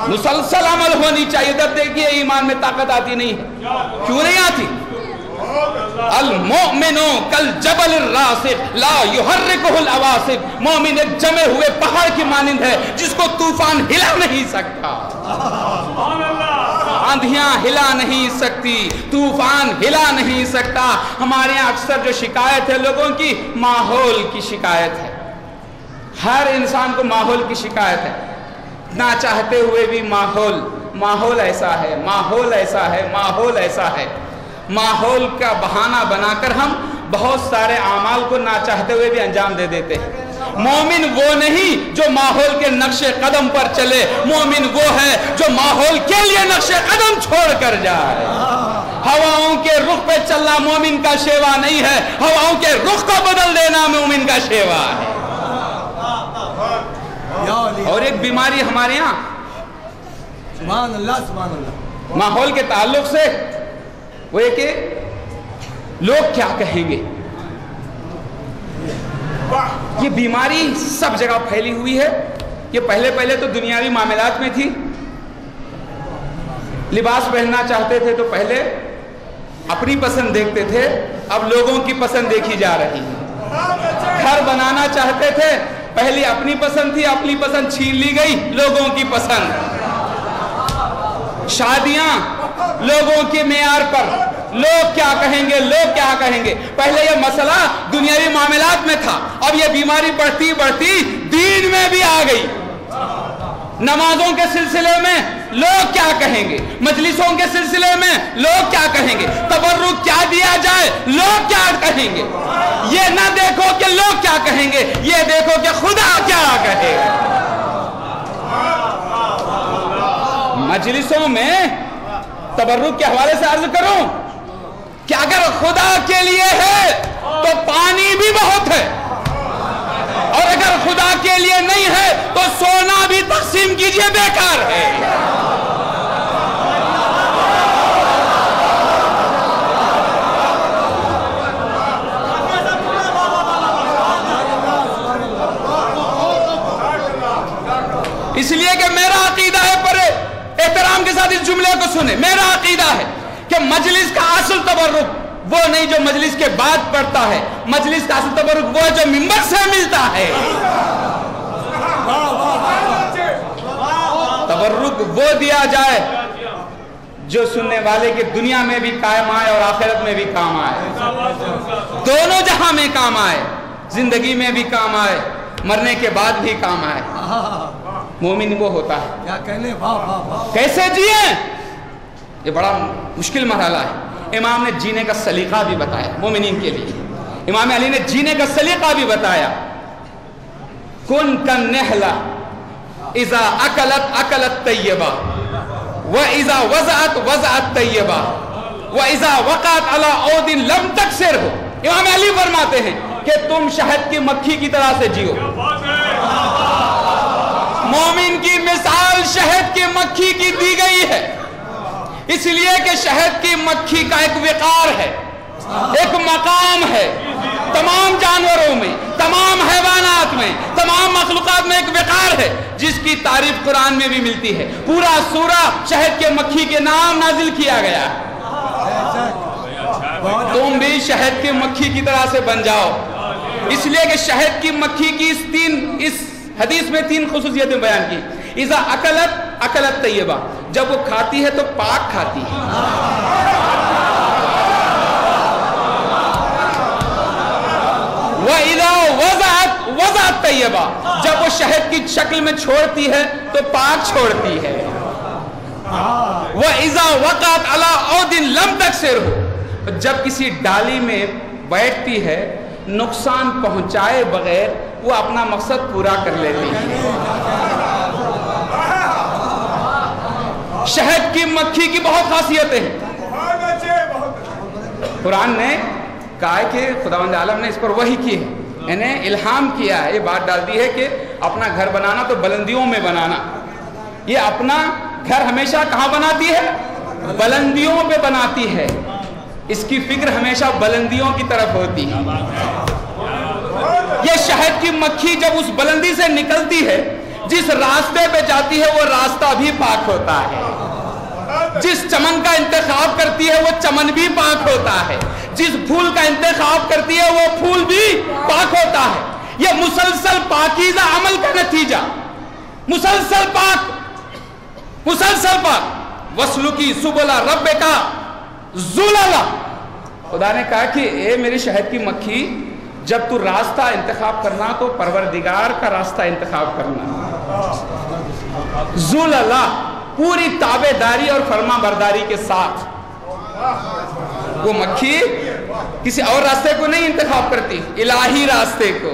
مسلسل عمل ہونی چاہیے. تب دیکھیے ایمان میں طاقت آتی نہیں ہے. کیوں نہیں آتی؟ المؤمن کالجبل الراسخ لا یحرکہ العواصف. مومن ایک جمے ہوئے پہاڑ کی مانند ہے جس کو طوفان ہلا نہیں سکتا. آندھیاں ہلا نہیں سکتی، طوفان ہلا نہیں سکتا. ہمارے یہاں اکثر جو شکایت ہے لوگوں کی، ماحول کی شکایت ہے. ہر انسان کو ماحول کی شکایت ہے. نہ چاہتے ہوئے بھی ماحول ایسا ہے، ماحول ایسا ہے، ماحول ایسا ہے. ماحول کا بہانہ بنا کر ہم بہت سارے اعمال کو نہ چاہتے ہوئے بھی انجام دے دیتے ہیں. مومن وہ نہیں جو ماحول کے نقش قدم پر چلے. مومن وہ ہے جو ماحول کے لیے نقش قدم چھوڑ کر جائے. ہواؤں کے رخ پہ چلنا مومن کا شیوا نہیں ہے، ہواؤں کے رخ کو بدل دینا مومن کا شیوا ہے. اور ایک بیماری ہمارے یہاں سبحان اللہ سبحان اللہ ماحول کے تعلق سے وہ ہے کہ لوگ کیا کہیں گے. یہ بیماری سب جگہ پھیلی ہوئی ہے. یہ پہلے تو دنیاوی معاملات میں تھی. لباس پہننا چاہتے تھے تو پہلے اپنی پسند دیکھتے تھے, اب لوگوں کی پسند دیکھی جا رہی ہے. گھر بنانا چاہتے تھے, پہلی اپنی پسند تھی, اپنی پسند چھین لی گئی, لوگوں کی پسند. شادیاں لوگوں کے معیار پر, لوگ کیا کہیں گے, لوگ کیا کہیں گے. پہلے یہ مسئلہ دنیاوی معاملات میں تھا, اب یہ بیماری بڑھتی بڑھتی دین میں بھی آ گئی. نمازوں کے سلسلے میں لوگ کیا کہیں گے, مجلسوں کے سلسلے میں لوگ کیا کہیں گے, تبرک کیا دیا جائے لوگ کیا کہیں گے. یہ نہ دیکھو کہ لوگ کیا کہیں گے, یہ دیکھو کہ خدا کیا کہے گا. مجلسوں میں تبرک کے حوالے سے عرض کروں کہ اگر خدا کے لیے ہے تو پانی بھی بہت ہے, اور اگر خدا کے لیے نہیں ہے تو سونا بھی تقسیم کیجئے, بیکار ہے. اس لیے کہ میرا عقیدہ ہے, پر احترام کے ساتھ اس جملے کو سنیں, میرا عقیدہ ہے کہ مجلس کا اصل تبرک وہ نہیں جو مجلس کے بعد پڑھتا ہے, مجلس کا اصل تبرک وہ ہے جو منبر سے ملتا ہے. تبرک وہ دیا جائے جو سننے والے کے دنیا میں بھی قائم آئے اور آخرت میں بھی کام آئے, دونوں جہاں میں کام آئے, زندگی میں بھی کام آئے, مرنے کے بعد بھی کام آئے. مومن وہ ہوتا ہے. کیا کہنے, کیسے جیئیں, یہ بڑا مشکل مرحلہ ہے. امام نے جینے کا سلیقہ بھی بتایا مومنین کے لیے. امام علی نے جینے کا سلیقہ بھی بتایا. کن کن نحلہ اذا اکلت اکلت طیبہ واذا وضعت وضعت طیبہ واذا وقعت علی عود لم تکسر ہو. امام علی فرماتے ہیں کہ تم شہد کی مکھی کی طرح سے جیو. مومن کی مثال شہد کی مکھی کی دی گئی ہے, اس لیے کہ شہد کی مکھی کا ایک وقار ہے, ایک مقام ہے. تمام جانوروں میں, تمام حیوانات میں, تمام مخلوقات میں ایک وقار ہے جس کی تعریف قرآن میں بھی ملتی ہے. پورا سورہ شہد کے مکھی کے نام نازل کیا گیا. تم بھی شہد کی مکھی کی طرح سے بن جاؤ. اس لیے کہ شہد کی مکھی کی اس حدیث میں 3 خصوصیتیں بیان کی. اذا اکلت اکلت طیبہ, جب وہ کھاتی ہے تو پاک کھاتی ہے. وَإِذَا وَضَعَتْ وَضَعَتْ طَيِّبًا, جب وہ شہد کی شکل میں چھوڑتی ہے تو پاک چھوڑتی ہے. وَإِذَا وَقَعَتْ عَلَىٰ عُودٍ لَمْ تَكْسِرْهُ, جب کسی ڈالی میں بیٹھتی ہے نقصان پہنچائے بغیر وہ اپنا مقصد پورا کر لیتی ہے. شہد کی مکھی کی بہت خاصیتیں ہیں. قرآن نے کہا کہ خداوند عالم نے اس پر وحی کی ہے, انہیں الہام کیا ہے, یہ بات ڈال دی ہے کہ اپنا گھر بنانا تو بلندیوں میں بنانا. یہ اپنا گھر ہمیشہ کہاں بناتی ہے, بلندیوں پہ بناتی ہے. اس کی فکر ہمیشہ بلندیوں کی طرف ہوتی ہے. یہ شہد کی مکھی جب اس بلندی سے نکلتی ہے, جس راستے پہ جاتی ہے وہ راستہ بھی پاک ہوتا ہے. جس چمن کا انتخاب کرتی ہے وہ چمن بھی پاک ہوتا ہے. جس پھول کا انتخاب کرتی ہے وہ پھول بھی پاک ہوتا ہے. یہ مسلسل پاکیزہ عمل کا نتیجہ, مسلسل پاک, مسلسل پاک. وَسْلُكِي سُبُلَ رَبِّكَ ذُلَلًا, خدا نے کہا کہ اے میری شہد کی مکھی, جب تو راستہ انتخاب کرنا تو پروردگار کا راستہ انتخاب کرنا. ذُلَلًا, پوری تابعداری اور فرما برداری کے ساتھ. وہ مکھی کسی اور راستے کو نہیں انتخاب کرتی, الہی راستے کو,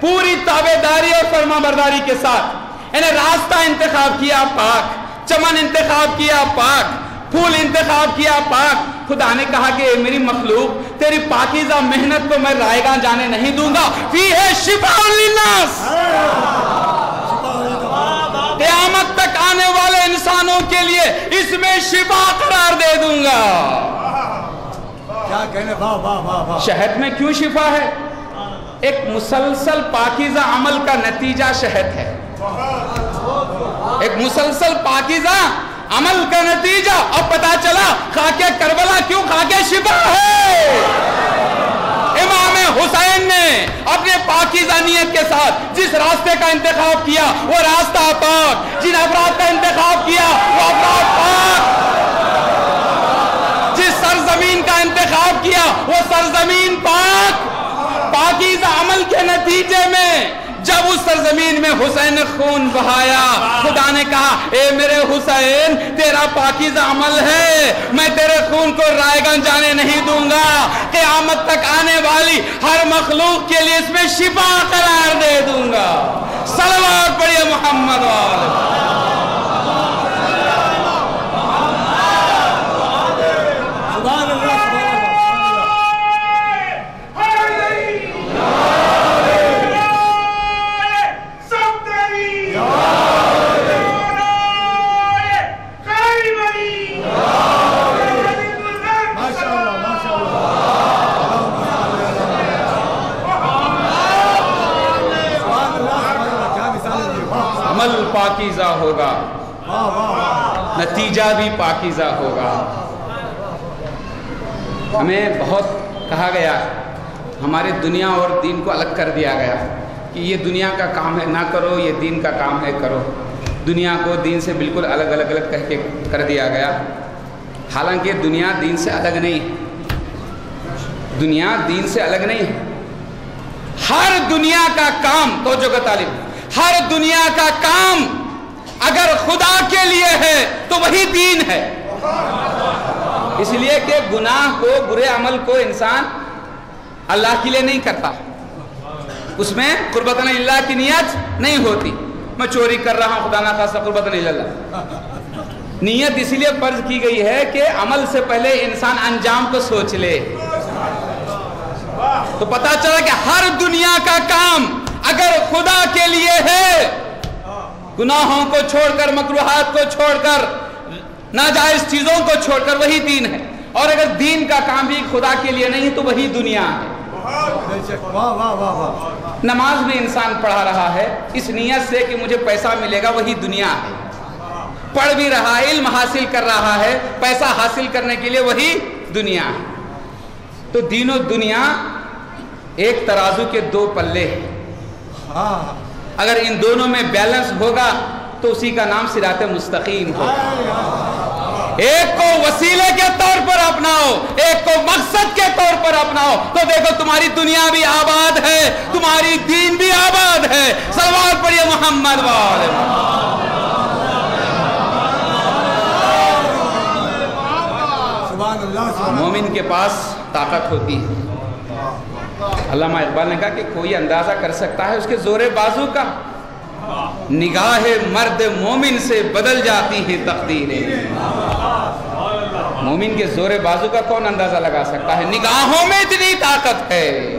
پوری تابعداری اور فرما برداری کے ساتھ. انہیں راستہ انتخاب کیا پاک, چمن انتخاب کیا پاک, پھول انتخاب کیا پاک. خدا نے کہا کہ میری مخلوق, تیری پاکیزہ محنت کو میں رائیگاں جانے نہیں دوں گا. فیہ شفاء للناس, قیامت تک آنے والے انسانوں کے لیے اس میں شفا قرار دے دوں گا. کیا کہنے واہ واہ واہ واہ شہد میں کیوں شفا ہے؟ ایک مسلسل پاکیزہ عمل کا نتیجہ شہد ہے. ایک مسلسل پاکیزہ عمل کا نتیجہ. اب پتا چلا خاکے کربلا کیوں خاکے شفا ہے. امام حسین نے اپنے پاکیزہ نیت کے ساتھ جس راستے کا انتخاب کیا وہ راستہ پاک، جن افراد کا انتخاب کیا وہ افراد پاک، جس سرزمین کا انتخاب کیا وہ سرزمین پاک. پاکیزہ عمل کے نتیجے میں جب اس سرزمین میں حسین نے خون بہایا، خدا نے کہا اے میرے حسین تیرا پاکیزہ عمل ہے، میں تیرے خون کو رائے گان جانے نہیں دوں گا، قیامت تک آنے والی ہر مخلوق کے لیے اس میں شفا قرار دے دوں گا. صلوات پڑھیے محمد والے. سبحان اللہ عمل پاکیزہ ہوگا، نتیجہ بھی پاکیزہ ہوگا. ہمیں بہت کہا گیا، ہمارے دنیا اور دین کو الگ کر دیا گیا کہ یہ دنیا کا کام ہے نہ کرو، یہ دین کا کام ہے کرو. دنیا کو دین سے بالکل الگ الگ الگ کہہ کے کر دیا گیا. حالانکہ دنیا دین سے الگ نہیں، دنیا دین سے الگ نہیں ہے. ہر دنیا کا کام، توجہ کا طالب، ہر دنیا کا کام اگر خدا کے لیے ہے تو وہی دین ہے. اس لیے کہ گناہ کو، برے عمل کو انسان اللہ کے لیے نہیں کرتا، اس میں قربتاً اللہ کی نیت نہیں ہوتی. میں چوری کر رہا ہوں خدا نہ خواستہ قربتاً اللہ. نیت اس لیے فرض کی گئی ہے کہ عمل سے پہلے انسان انجام کو سوچ لے. تو پتا چلا کہ ہر دنیا کا کام اگر خدا کے لیے ہے، گناہوں کو چھوڑ کر، مکروہات کو چھوڑ کر، ناجائز چیزوں کو چھوڑ کر وہی دین ہے. اور اگر دین کا کام بھی خدا کے لیے نہیں تو وہی دنیا ہے. نماز میں انسان پڑھا رہا ہے اس نیت سے کہ مجھے پیسہ ملے گا، وہی دنیا ہے. پڑھ بھی رہا ہے، علم حاصل کر رہا ہے، پیسہ حاصل کرنے کے لیے وہی دنیا ہے. تو دین و دنیا ایک ترازو کے دو پلے ہیں. اگر ان دونوں میں بیلنس ہوگا تو اسی کا نام صراط مستقیم ہوگا. ایک کو وسیلے کے طور پر اپناؤ، ایک کو مقصد کے طور پر اپناؤ تو دیکھو تمہاری دنیا بھی آباد ہے، تمہاری دین بھی آباد ہے. صلوات پڑھیے محمد والے. مومن کے پاس طاقت ہوتی ہے. علامہ اقبال نے کہا کہ کوئی اندازہ کر سکتا ہے اس کے زور بازو کا، نگاہ مرد مومن سے بدل جاتی ہیں تقدیریں. مومن کے زور بازو کا کون اندازہ لگا سکتا ہے؟ نگاہوں میں اتنی طاقت ہے،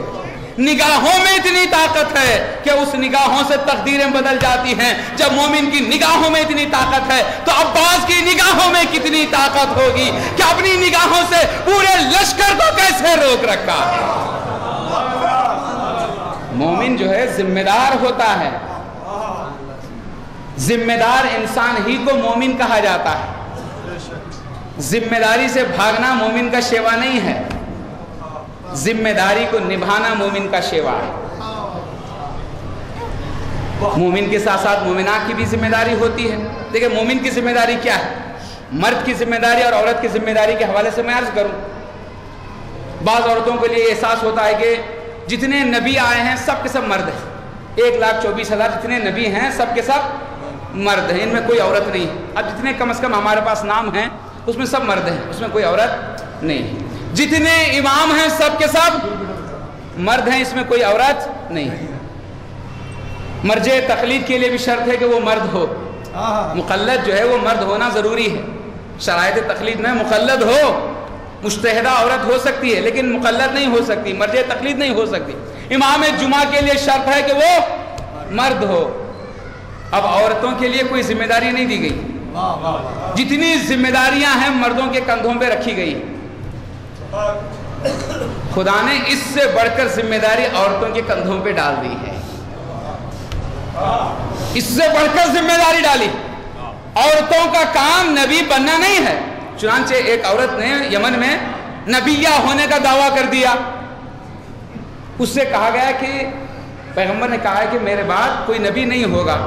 نگاہوں میں اتنی طاقت ہے کہ اس نگاہوں سے تقدیریں بدل جاتی ہیں. جب مومن کی نگاہوں میں اتنی طاقت ہے تو عباس کی نگاہوں میں کتنی طاقت ہوگی کہ اپنی نگاہوں سے پورے لشکر کو کیسے روک رکھا ہے. مومن جو ہے ذمہ دار ہوتا ہے. ذمہ دار انسان ہی کو مومن کہا جاتا ہے. ذمہ داری سے بھاگنا مومن کا شیوا نہیں ہے، ذمہ داری کو نبھانا مومن کا شیوا ہے. مومن کے ساتھ ساتھ مومنات کی بھی ذمہ داری ہوتی ہے. دیکھیں مومن کی ذمہ داری کیا ہے، مرد کی ذمہ داری اور عورت کی ذمہ داری کے حوالے سے میں عرض کروں. بعض عورتوں کے لیے احساس ہوتا ہے کہ جتنے نبی آئے ہیں سب کے سب مرد ہیں، 1,24,000 جتنے نبی ہیں سب کے سب مرد ہیں، ان میں کوئی عورت نہیں. اب جتنے کم از کم ہمارے پاس نام ہیں اس میں سب مرد ہیں، اس میں کوئی عورت نہیں. جتنے امام ہیں سب کے سب مرد ہیں، اس میں کوئی عورت نہیں. مرجع تقلید کے لیے بھی شرط ہے کہ وہ مرد ہو. مقلد جو ہے وہ مرد ہونا ضروری ہے. شرائط تقلید میں مقلد ہو، مجتہدہ عورت ہو سکتی ہے لیکن مقلد نہیں ہو سکتی، مرجع تقلید نہیں ہو سکتی. امام جمعہ کے لیے شرط ہے کہ وہ مرد ہو. اب عورتوں کے لیے کوئی ذمہ داری نہیں دی گئی. جتنی ذمہ داریاں ہیں مردوں کے کندھوں پہ رکھی گئی. خدا نے اس سے بڑھ کر ذمہ داری عورتوں کے کندھوں پہ ڈال دی ہے، اس سے بڑھ کر ذمہ داری ڈالی۔ عورتوں کا کام نبی بننا نہیں ہے۔ چنانچہ ایک عورت نے یمن میں نبیہ ہونے کا دعویٰ کر دیا۔ اس سے کہا گیا کہ پیغمبر نے کہا ہے کہ میرے بعد کوئی نبی نہیں ہوگا،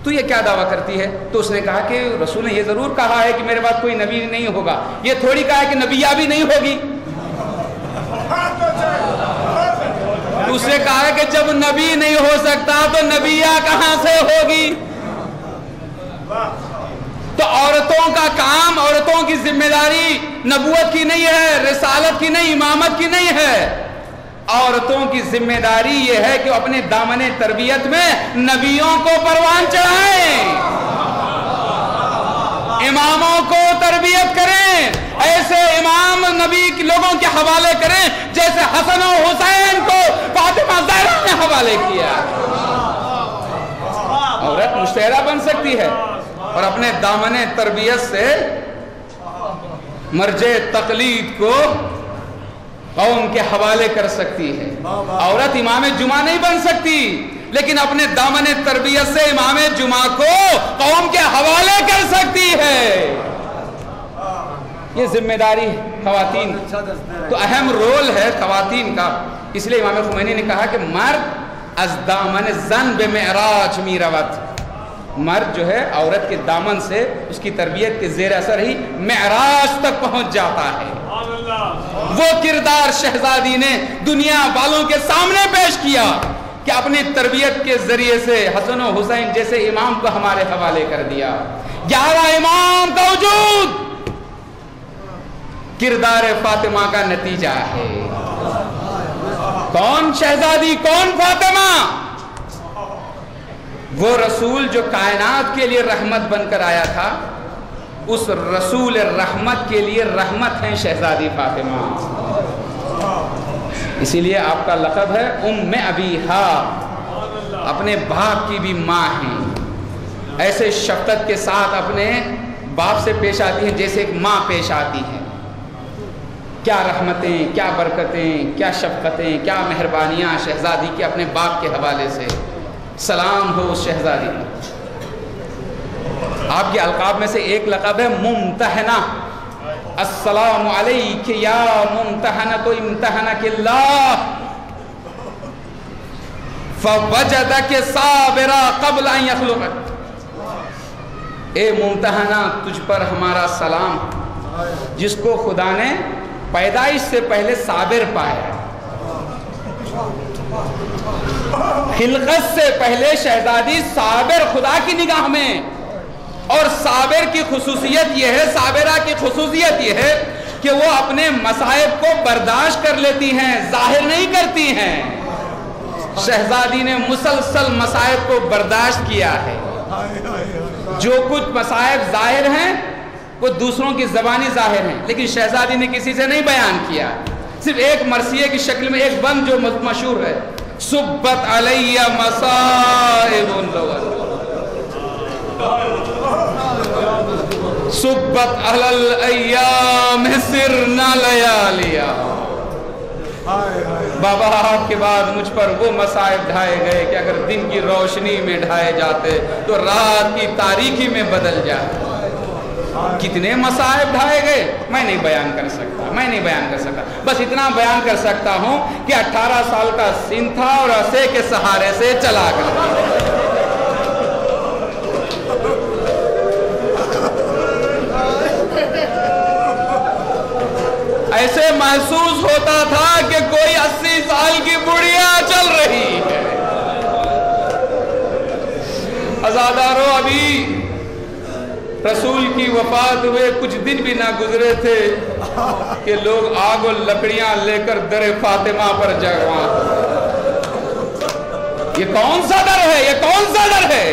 تو یہ کیا دعویٰ کرتی ہے؟ تو اس نے کہا کہ رسول نے یہ ضرور کہا ہے کہ میرے بعد کوئی نبی نہیں ہوگا، یہ تھوڑی کہا ہے کہ نبیہ بھی نہیں ہوگی۔ اس نے کہا ہے کہ جب نبی نہیں ہو سکتا تو نبیہ کہاں سے ہوگی؟ تو عورتوں کا کام، عورتوں کی ذمہ داری نبوت کی نہیں ہے، رسالت کی نہیں، امامت کی نہیں ہے۔ عورتوں کی ذمہ داری یہ ہے کہ اپنے دامن تربیت میں نبیوں کو پروان چڑھائیں، اماموں کو تربیت کریں، ایسے امام نبی کے لوگوں کے حوالے کریں جیسے حسن و حسین کو فاطمہ زہرا نے حوالے کیا۔ عورت مشتہرہ بن سکتی ہے اور اپنے دامن تربیت سے مرجع تقلید کو قوم کے حوالے کر سکتی ہے۔ عورت امام جمعہ نہیں بن سکتی، لیکن اپنے دامن تربیت سے امام جمعہ کو قوم کے حوالے کر سکتی ہے۔ یہ ذمہ داری خواتین، تو اہم رول ہے خواتین کا۔ اس لیے امام خمینی نے کہا کہ مرد از دامن زن بمعراج میروت، مرد جو ہے عورت کے دامن سے اس کی تربیت کے زیر اثر ہی معراج تک پہنچ جاتا ہے۔ وہ کردار شہزادی نے دنیا والوں کے سامنے پیش کیا کہ اپنی تربیت کے ذریعے سے حسن و حسین جیسے امام کو ہمارے حوالے کر دیا۔ 11 امام کا وجود کردار فاطمہ کا نتیجہ ہے۔ کون شہزادی، کون فاطمہ؟ وہ رسول جو کائنات کے لیے رحمت بن کر آیا تھا، اس رسول رحمت کے لیے رحمت ہیں شہزادی فاطمہ۔ اسی لیے آپ کا لقب ہے ام ابیہا، اپنے باپ کی بھی ماں ہیں۔ ایسے شفقت کے ساتھ اپنے باپ سے پیش آتی ہیں جیسے ایک ماں پیش آتی ہے۔ کیا رحمتیں، کیا برکتیں، کیا شفقتیں، کیا مہربانیاں شہزادی کی اپنے باپ کے حوالے سے۔ سلام ہو اس شہزادی پر۔ آپ کے القاب میں سے ایک لقب ہے ممتحنہ۔ السلام علیک یا ممتحنۃ امتحنک اللہ فوجدک صابرا قبل ان یخلقک۔ اے ممتحنہ، تجھ پر ہمارا سلام، جس کو خدا نے پیدائش سے پہلے صابر پایا۔ خلقت سے پہلے شہزادی صابر خدا کی نگاہ میں، اور صابر کی خصوصیت یہ ہے، صابرہ کی خصوصیت یہ ہے کہ وہ اپنے مصائب کو برداشت کر لیتی ہیں، ظاہر نہیں کرتی ہیں۔ شہزادی نے مسلسل مصائب کو برداشت کیا ہے۔ جو کچھ مصائب ظاہر ہیں وہ دوسروں کی زبانی ظاہر ہیں، لیکن شہزادی نے کسی سے نہیں بیان کیا۔ صرف ایک مرثیے کی شکل میں ایک بند جو مشہور ہے، صبت علی مصائب صبت علی الایام سرنا لیالیا۔ بابا آپ کے بعد مجھ پر وہ مصائب ڈھائے گئے کہ اگر دن کی روشنی میں ڈھائے جاتے تو رات کی تاریکی میں بدل جاتے۔ کتنے مصائب ڈھائے گئے میں نہیں بیان کر سکتا، بس اتنا بیان کر سکتا ہوں کہ 18 سال کا سن تھا اور عصے کے سہارے سے چلا کر۔ ایسے محسوس ہوتا تھا کہ کوئی 80 سال کی بڑھیا چل رہی ہے۔ عزادارو، ابھی رسول کی وفات ہوئے کچھ دن بھی نہ گزرے تھے کہ لوگ آگ و لکڑیاں لے کر در فاطمہ پر جگوان۔ یہ کون سا در ہے، یہ کون سا در ہے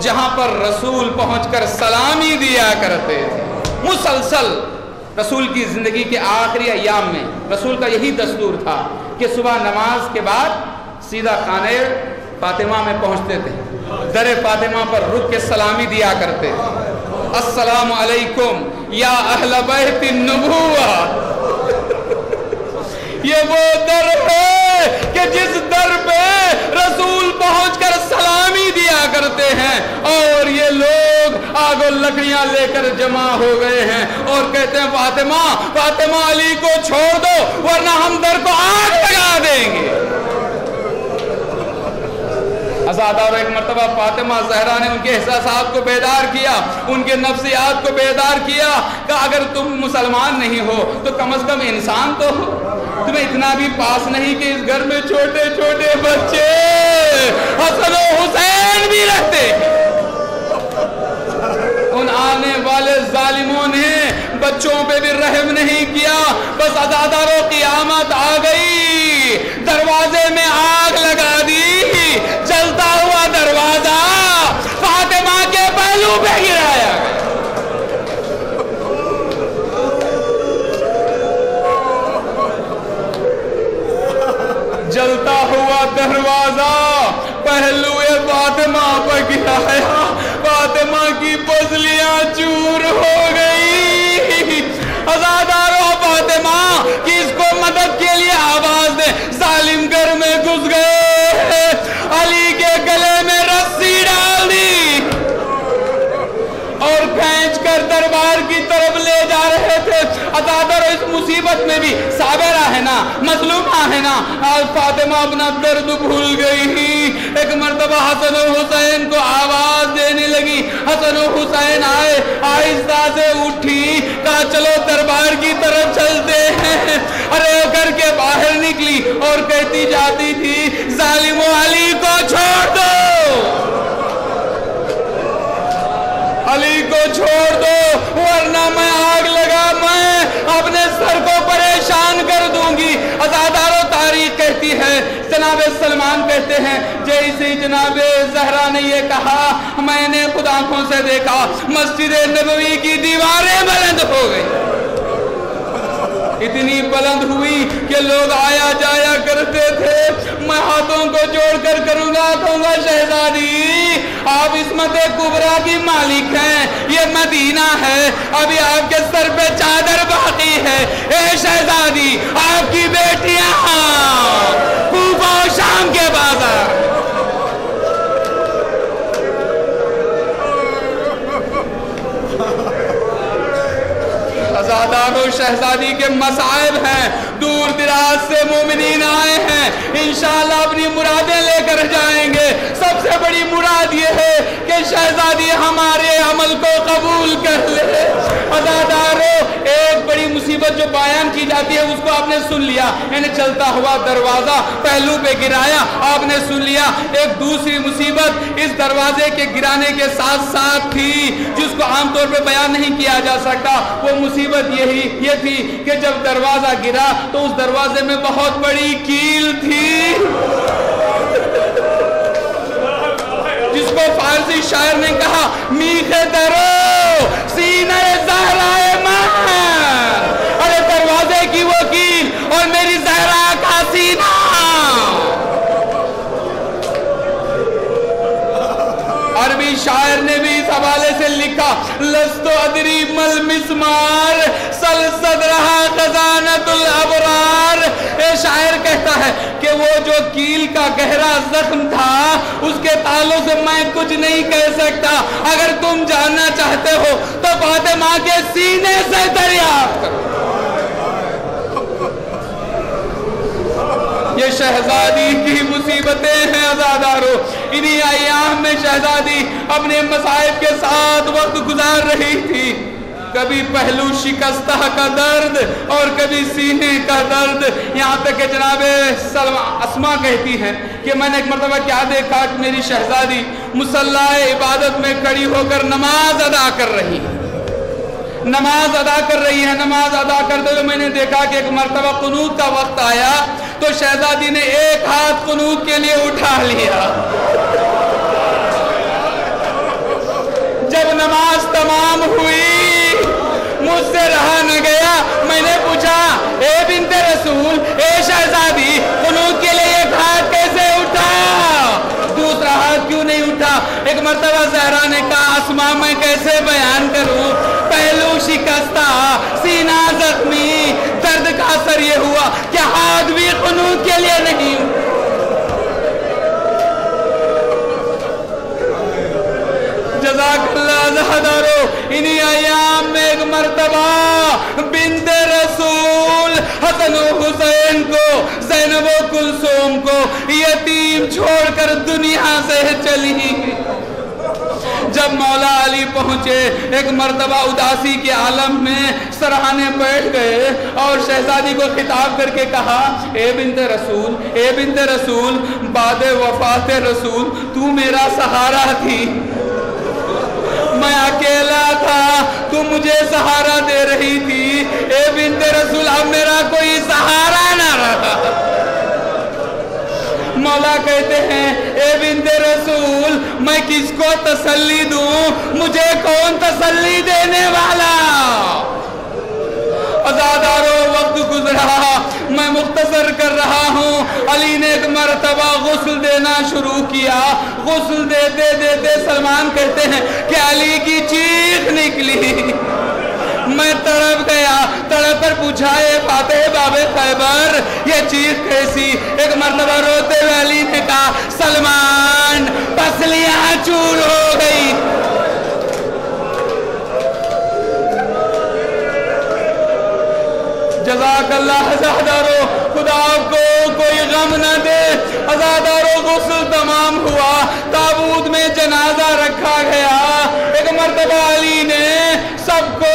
جہاں پر رسول پہنچ کر سلامی دیا کرتے تھے؟ مسلسل رسول کی زندگی کے آخری ایام میں رسول کا یہی دستور تھا کہ صبح نماز کے بعد سیدھا خانے فاطمہ میں پہنچتے تھے، در فاطمہ پر رک کے سلامی دیا کرتے تھے۔ السلام علیکم یا اہل بیت النبوہ۔ یہ وہ در ہے کہ جس در پہ رسول پہنچ کر سلامی دیا کرتے ہیں، اور یہ لوگ آگ و لکڑیاں لے کر جمع ہو گئے ہیں اور کہتے ہیں فاطمہ فاطمہ علی کو چھوڑ دو ورنہ ہم در کو آگ لگا دیں گے۔ اور ایک مرتبہ فاطمہ زہرا نے ان کے احساسات کو بیدار کیا، ان کے نفسیات کو بیدار کیا کہ اگر تم مسلمان نہیں ہو تو کم از کم انسان تو ہو، تمہیں اتنا بھی پاس نہیں کہ اس گھر میں چھوٹے چھوٹے بچے حسن و حسین بھی رہتے۔ ان آنے والے ظالموں نے بچوں پہ بھی رحم نہیں کیا، بس عزادارو قیامت آ گئی، دروازے میں آگ لگا دی، چلتا ہوا دروازہ فاطمہ کے پہلو پہ گرایا گیا۔ جلتا ہوا دروازہ پہلو فاطمہ پہ گرایا، فاطمہ کی پسلیاں چور ہو گئی۔ عزادارو فاطمہ کہ اس کو مدد کے لیے آواز دے، ظالم گھر میں گھس گئے، علی کے گلے میں رسی ڈال دی اور کھینچ کر دربار کی طرف لے جا رہے تھے۔ عزادارو اس مصیبت میں بھی صابرہ ہے نا، مظلومہ ہے نا، آج فاطمہ اپنا درد بھول گئی۔ ایک مرتبہ حسن و حسین کو آواز دینے لگی، حسن و حسین آئے، آہستہ سے اٹھی، کہا چلو دربار کی طرف چلتے ہیں۔ ارے گھر کے باہر نکلی اور کہتی جاتی تھی ظالمو علی کو چھوڑ دو، علی کو چھوڑ دو ورنہ میں آگ لگا میں اپنے سر کو پریشان کر دوں گی۔ عزادارو تاریخ کہتی ہے، جناب سلمان کہتے ہیں جیسے جناب زہرا نے یہ کہا میں نے خود آنکھوں سے دیکھا مسجد نبوی کی دیواریں بلند ہو گئی، اتنی بلند ہوئی کہ لوگ آیا جایا کرتے تھے۔ میں ہاتھوں کو جوڑ کر کروں گا، کہوں گا شہزادی آپ عصمت کبریٰ کی مالک ہیں، یہ مدینہ ہے، ابھی آپ کے سر پہ چادر باقی ہے، اے شہزادی آپ کی بیٹیاں کوفہ و شام کے بازار۔ عزادارو شہزادی کے مصائب ہیں، دور دراز سے مومنین آئے ہیں، انشاءاللہ اپنی مرادیں لے کر جائیں گے۔ سب سے بڑی مراد یہ ہے کہ شہزادی ہمارے عمل کو قبول کر لے۔ عزادارو ایک بڑی مصیبت جو بیان کی جاتی ہے اس کو آپ نے سن لیا، یعنی چلتا ہوا دروازہ پہلو پہ گرایا، آپ نے سن لیا۔ ایک دوسری مصیبت اس دروازے کے گرانے کے ساتھ ساتھ تھی جس کو عام طور پہ بیان نہیں کیا جا سکتا، وہ مصیبت یہ تھی کہ جب دروازہ گرا تو اس دروازے میں بہت بڑی کیل تھی جس کو فارسی شاعر نے کہا میخ درو سینہ زہرائے مہر، ارے دروازے کی وہ کیل اور میری زہرا کا سینہ۔ عربی شاعر نے بھی اس حوالے سے لکھا لستو ادری مل مسمار سل صدرہا خزانت الابرار۔ اے شاعر کہتا ہے کہ وہ جو کیل کا گہرا زخم تھا اس کے تعلق سے میں کچھ نہیں کہہ سکتا، اگر تم جاننا چاہتے ہو تو فاطمہ کے سینے سے دریافت کرو۔ یہ شہزادی کی مصیبتیں ہیں عزادارو، انہی ایام میں شہزادی اپنے مصائب کے ساتھ وقت گزار رہی تھی، کبھی پہلو شکستہ کا درد اور کبھی سینے کا درد، یہاں تک کہ جناب اسما کہتی ہیں کہ میں نے ایک مرتبہ کیا دیکھا کہ میری شہزادی مصلی عبادت میں کھڑی ہو کر نماز ادا کر رہی ہے، نماز ادا کر رہی ہے، نماز ادا کرتے ہوئے میں نے دیکھا کہ ایک مرتبہ قنوت کا وقت آیا تو شہزادی نے ایک ہاتھ قنوت کے لیے اٹھا لیا۔ جب نماز تمام ہوئی مجھ سے رہا نہ گیا، میں نے پوچھا اے بنت رسول، اے شہزادی قنوت کے لیے ایک ہاتھ کیسے اٹھا، دوسرا ہاتھ کیوں نہیں اٹھا؟ ایک مرتبہ زہرا نے کہا اسما میں کیسے بیان کروں، پہلو شکستہ، سینہ زخمی، درد کا اثر یہ ہوا کہ بعد بھی قنوت کے لیے نہیں ہوں۔ جزاک اللہ زہدارو۔ انہی ایام میں ایک مرتبہ بنت رسول حسن و حسین کو، زینب و کلثوم کو یتیم چھوڑ کر دنیا سے چلی۔ جب مولا علی پہنچے ایک مرتبہ اداسی کے عالم میں سرہانے بیٹھ گئے اور شہزادی کو خطاب کر کے کہا، اے بنت رسول، اے بنت رسول، بعد وفات رسول تو میرا سہارا تھی، میں اکیلا تھا، تو مجھے سہارا دے رہی تھی، اے بنت رسول اب میرا کوئی سہارا نہ رہا۔ مولا کہتے ہیں، اے بنت رسول میں کس کو تسلی دوں، مجھے کون تسلی دینے والا؟ عزادارو وقت گزرا، میں مختصر کر رہا ہوں۔ علی نے ایک مرتبہ غسل دینا شروع کیا، غسل دیتے دیتے سلمان کہتے ہیں کہ علی کی چیخ نکلی، میں تڑپ گیا، تڑپ پر پوچھا، اے فاتح باب خیبر یہ چیخ کیسی؟ ایک مرتبہ روتے ہوئے علی نے کہا، سلمان پسلیاں چور ہو گئی۔ جزاک اللہ عزادارو، خدا آپ کو کوئی غم نہ دے۔ عزادارو غسل تمام ہوا، تابوت میں جنازہ رکھا گیا۔ ایک مرتبہ علی نے سب کو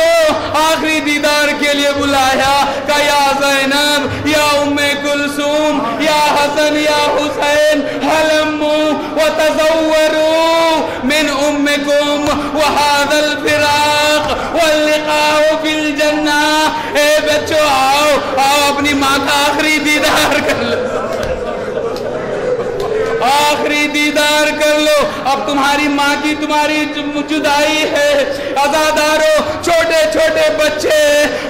آخری دیدار کے لیے بلایا، کہا یا زینب، یا ام کلثوم، یا حسن، یا حسین، حلموا وتزوروا من امکم وهذا الفراق واللقاء فی الجنہ۔ اے بچوں آؤ اپنی ماں کا آخری دیدار کر لو، آخری دیدار کر لو، اب تمہاری ماں کی تمہاری جدائی ہے۔ عزادارو چھوٹے چھوٹے بچے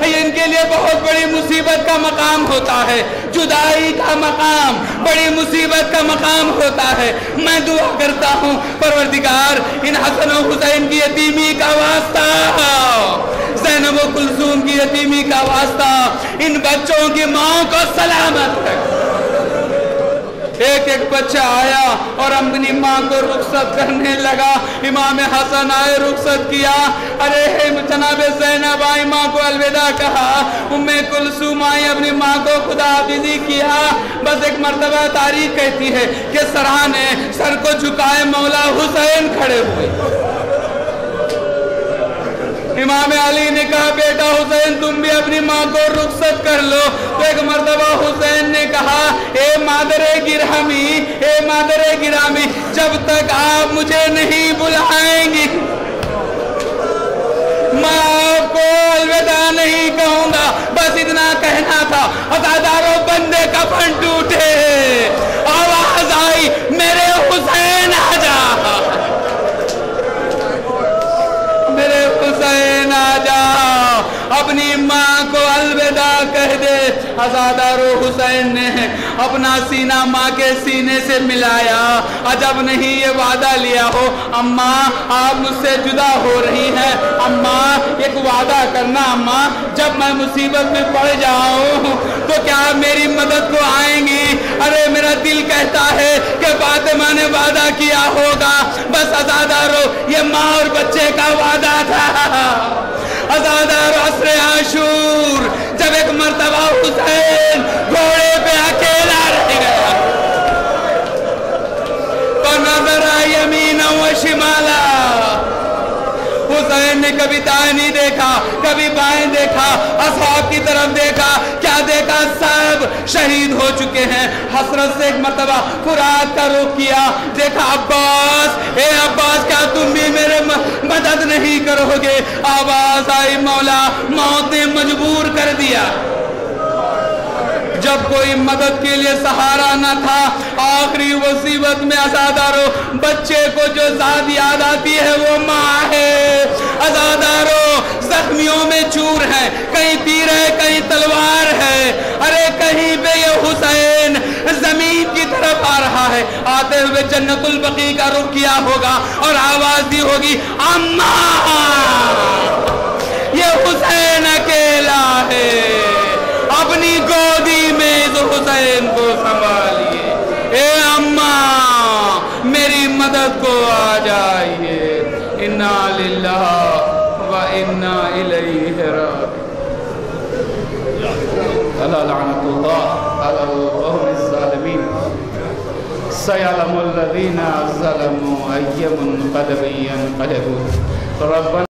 ان کے لیے بہت بڑی مصیبت کا مقام ہوتا ہے، جدائی کا مقام بڑی مصیبت کا مقام ہوتا ہے۔ میں دعا کرتا ہوں پروردگار ان حسن و حسین کی یتیمی کا واسطہ، زینب و کلثوم کی یتیمی کا واسطہ ان بچوں کی ماں کو سلامت رکھ۔ ایک ایک بچہ آیا اور اپنی ماں کو رخصت کرنے لگا۔ امام حسن آئے، رخصت کیا، ارے جناب زینب آئی، ماں کو الوداع کہا، ام کلثوم آئی، اپنی ماں کو خدا حافظی کیا۔ بس ایک مرتبہ تاریخ کہتی ہے کہ سرہانے سر کو جھکائے مولا حسین کھڑے ہوئے۔ امام علی نے کہا، بیٹا حسین تم بھی اپنی ماں کو رخصت کر لو۔ تو ایک مرتبہ حسین نے کہا، اے مادر گرامی، اے مادر گرامی، جب تک آپ مجھے نہیں بلائیں گی میں آپ کو الوداع نہیں کہوں گا۔ بس اتنا کہنا تھا، عزادارو بندے کفن ٹوٹے، آواز آئی، میرے حسین آ جا، میرے حسین آ جا، اپنی ماں کو الوداع کہہ دے۔ عزادارو حسین نے اپنا سینہ ماں کے سینے سے ملایا۔ عجب نہیں یہ وعدہ لیا ہو، اماں آپ مجھ سے جدا ہو رہی ہیں، اماں ایک وعدہ کرنا، اماں جب میں مصیبت میں پڑ جاؤں تو کیا آپ میری مدد کو آئیں گی؟ ارے میرا دل کہتا ہے کہ فاطمہ نے وعدہ کیا ہوگا۔ بس عزادارو یہ ماں اور بچے کا وعدہ تھا۔ عزادار عصر عاشور جب ایک مرتبہ حسین گھوڑے پہ اکیلا رہ گیا تو نظر یمین و شمالا، حسین نے کبھی دائیں نہیں دیکھا، کبھی بائیں دیکھا، اصحاب کی طرف دیکھا، کیا دیکھا؟ سب شہید ہو چکے ہیں۔ حسرت سے ایک مرتبہ فرات کا رخ کیا، دیکھا عباس، اے عباس کیا تم بھی میرے مدد نہیں کرو گے؟ آواز آئی، مولا موت نے مجبور کر دیا۔ جب کوئی مدد کے لیے سہارا نہ تھا، آخری مصیبت میں عزادارو بچے کو جو ذات یاد آتی ہے وہ ماں ہے۔ عزادارو زخمیوں میں چور ہے، کہیں تیر ہے کہیں تلوار ہے، ارے کہیں پہ یہ حسین زمین کی طرف آ رہا ہے، آتے ہوئے جنت البقیع کا رخ کیا ہوگا اور آواز دی ہوگی، اماں یہ حسین اکیلا ہے، اپنی گودی میں حسین کو سنبھالیے، اے اماں میری مدد کو آ جائیے، انا للہ و انا الیہ راجعون۔ الا لعنت اللہ علی القوم الظالمین، سیعلم الذین ظلموا ای منقلب ینقلبون۔ ربنا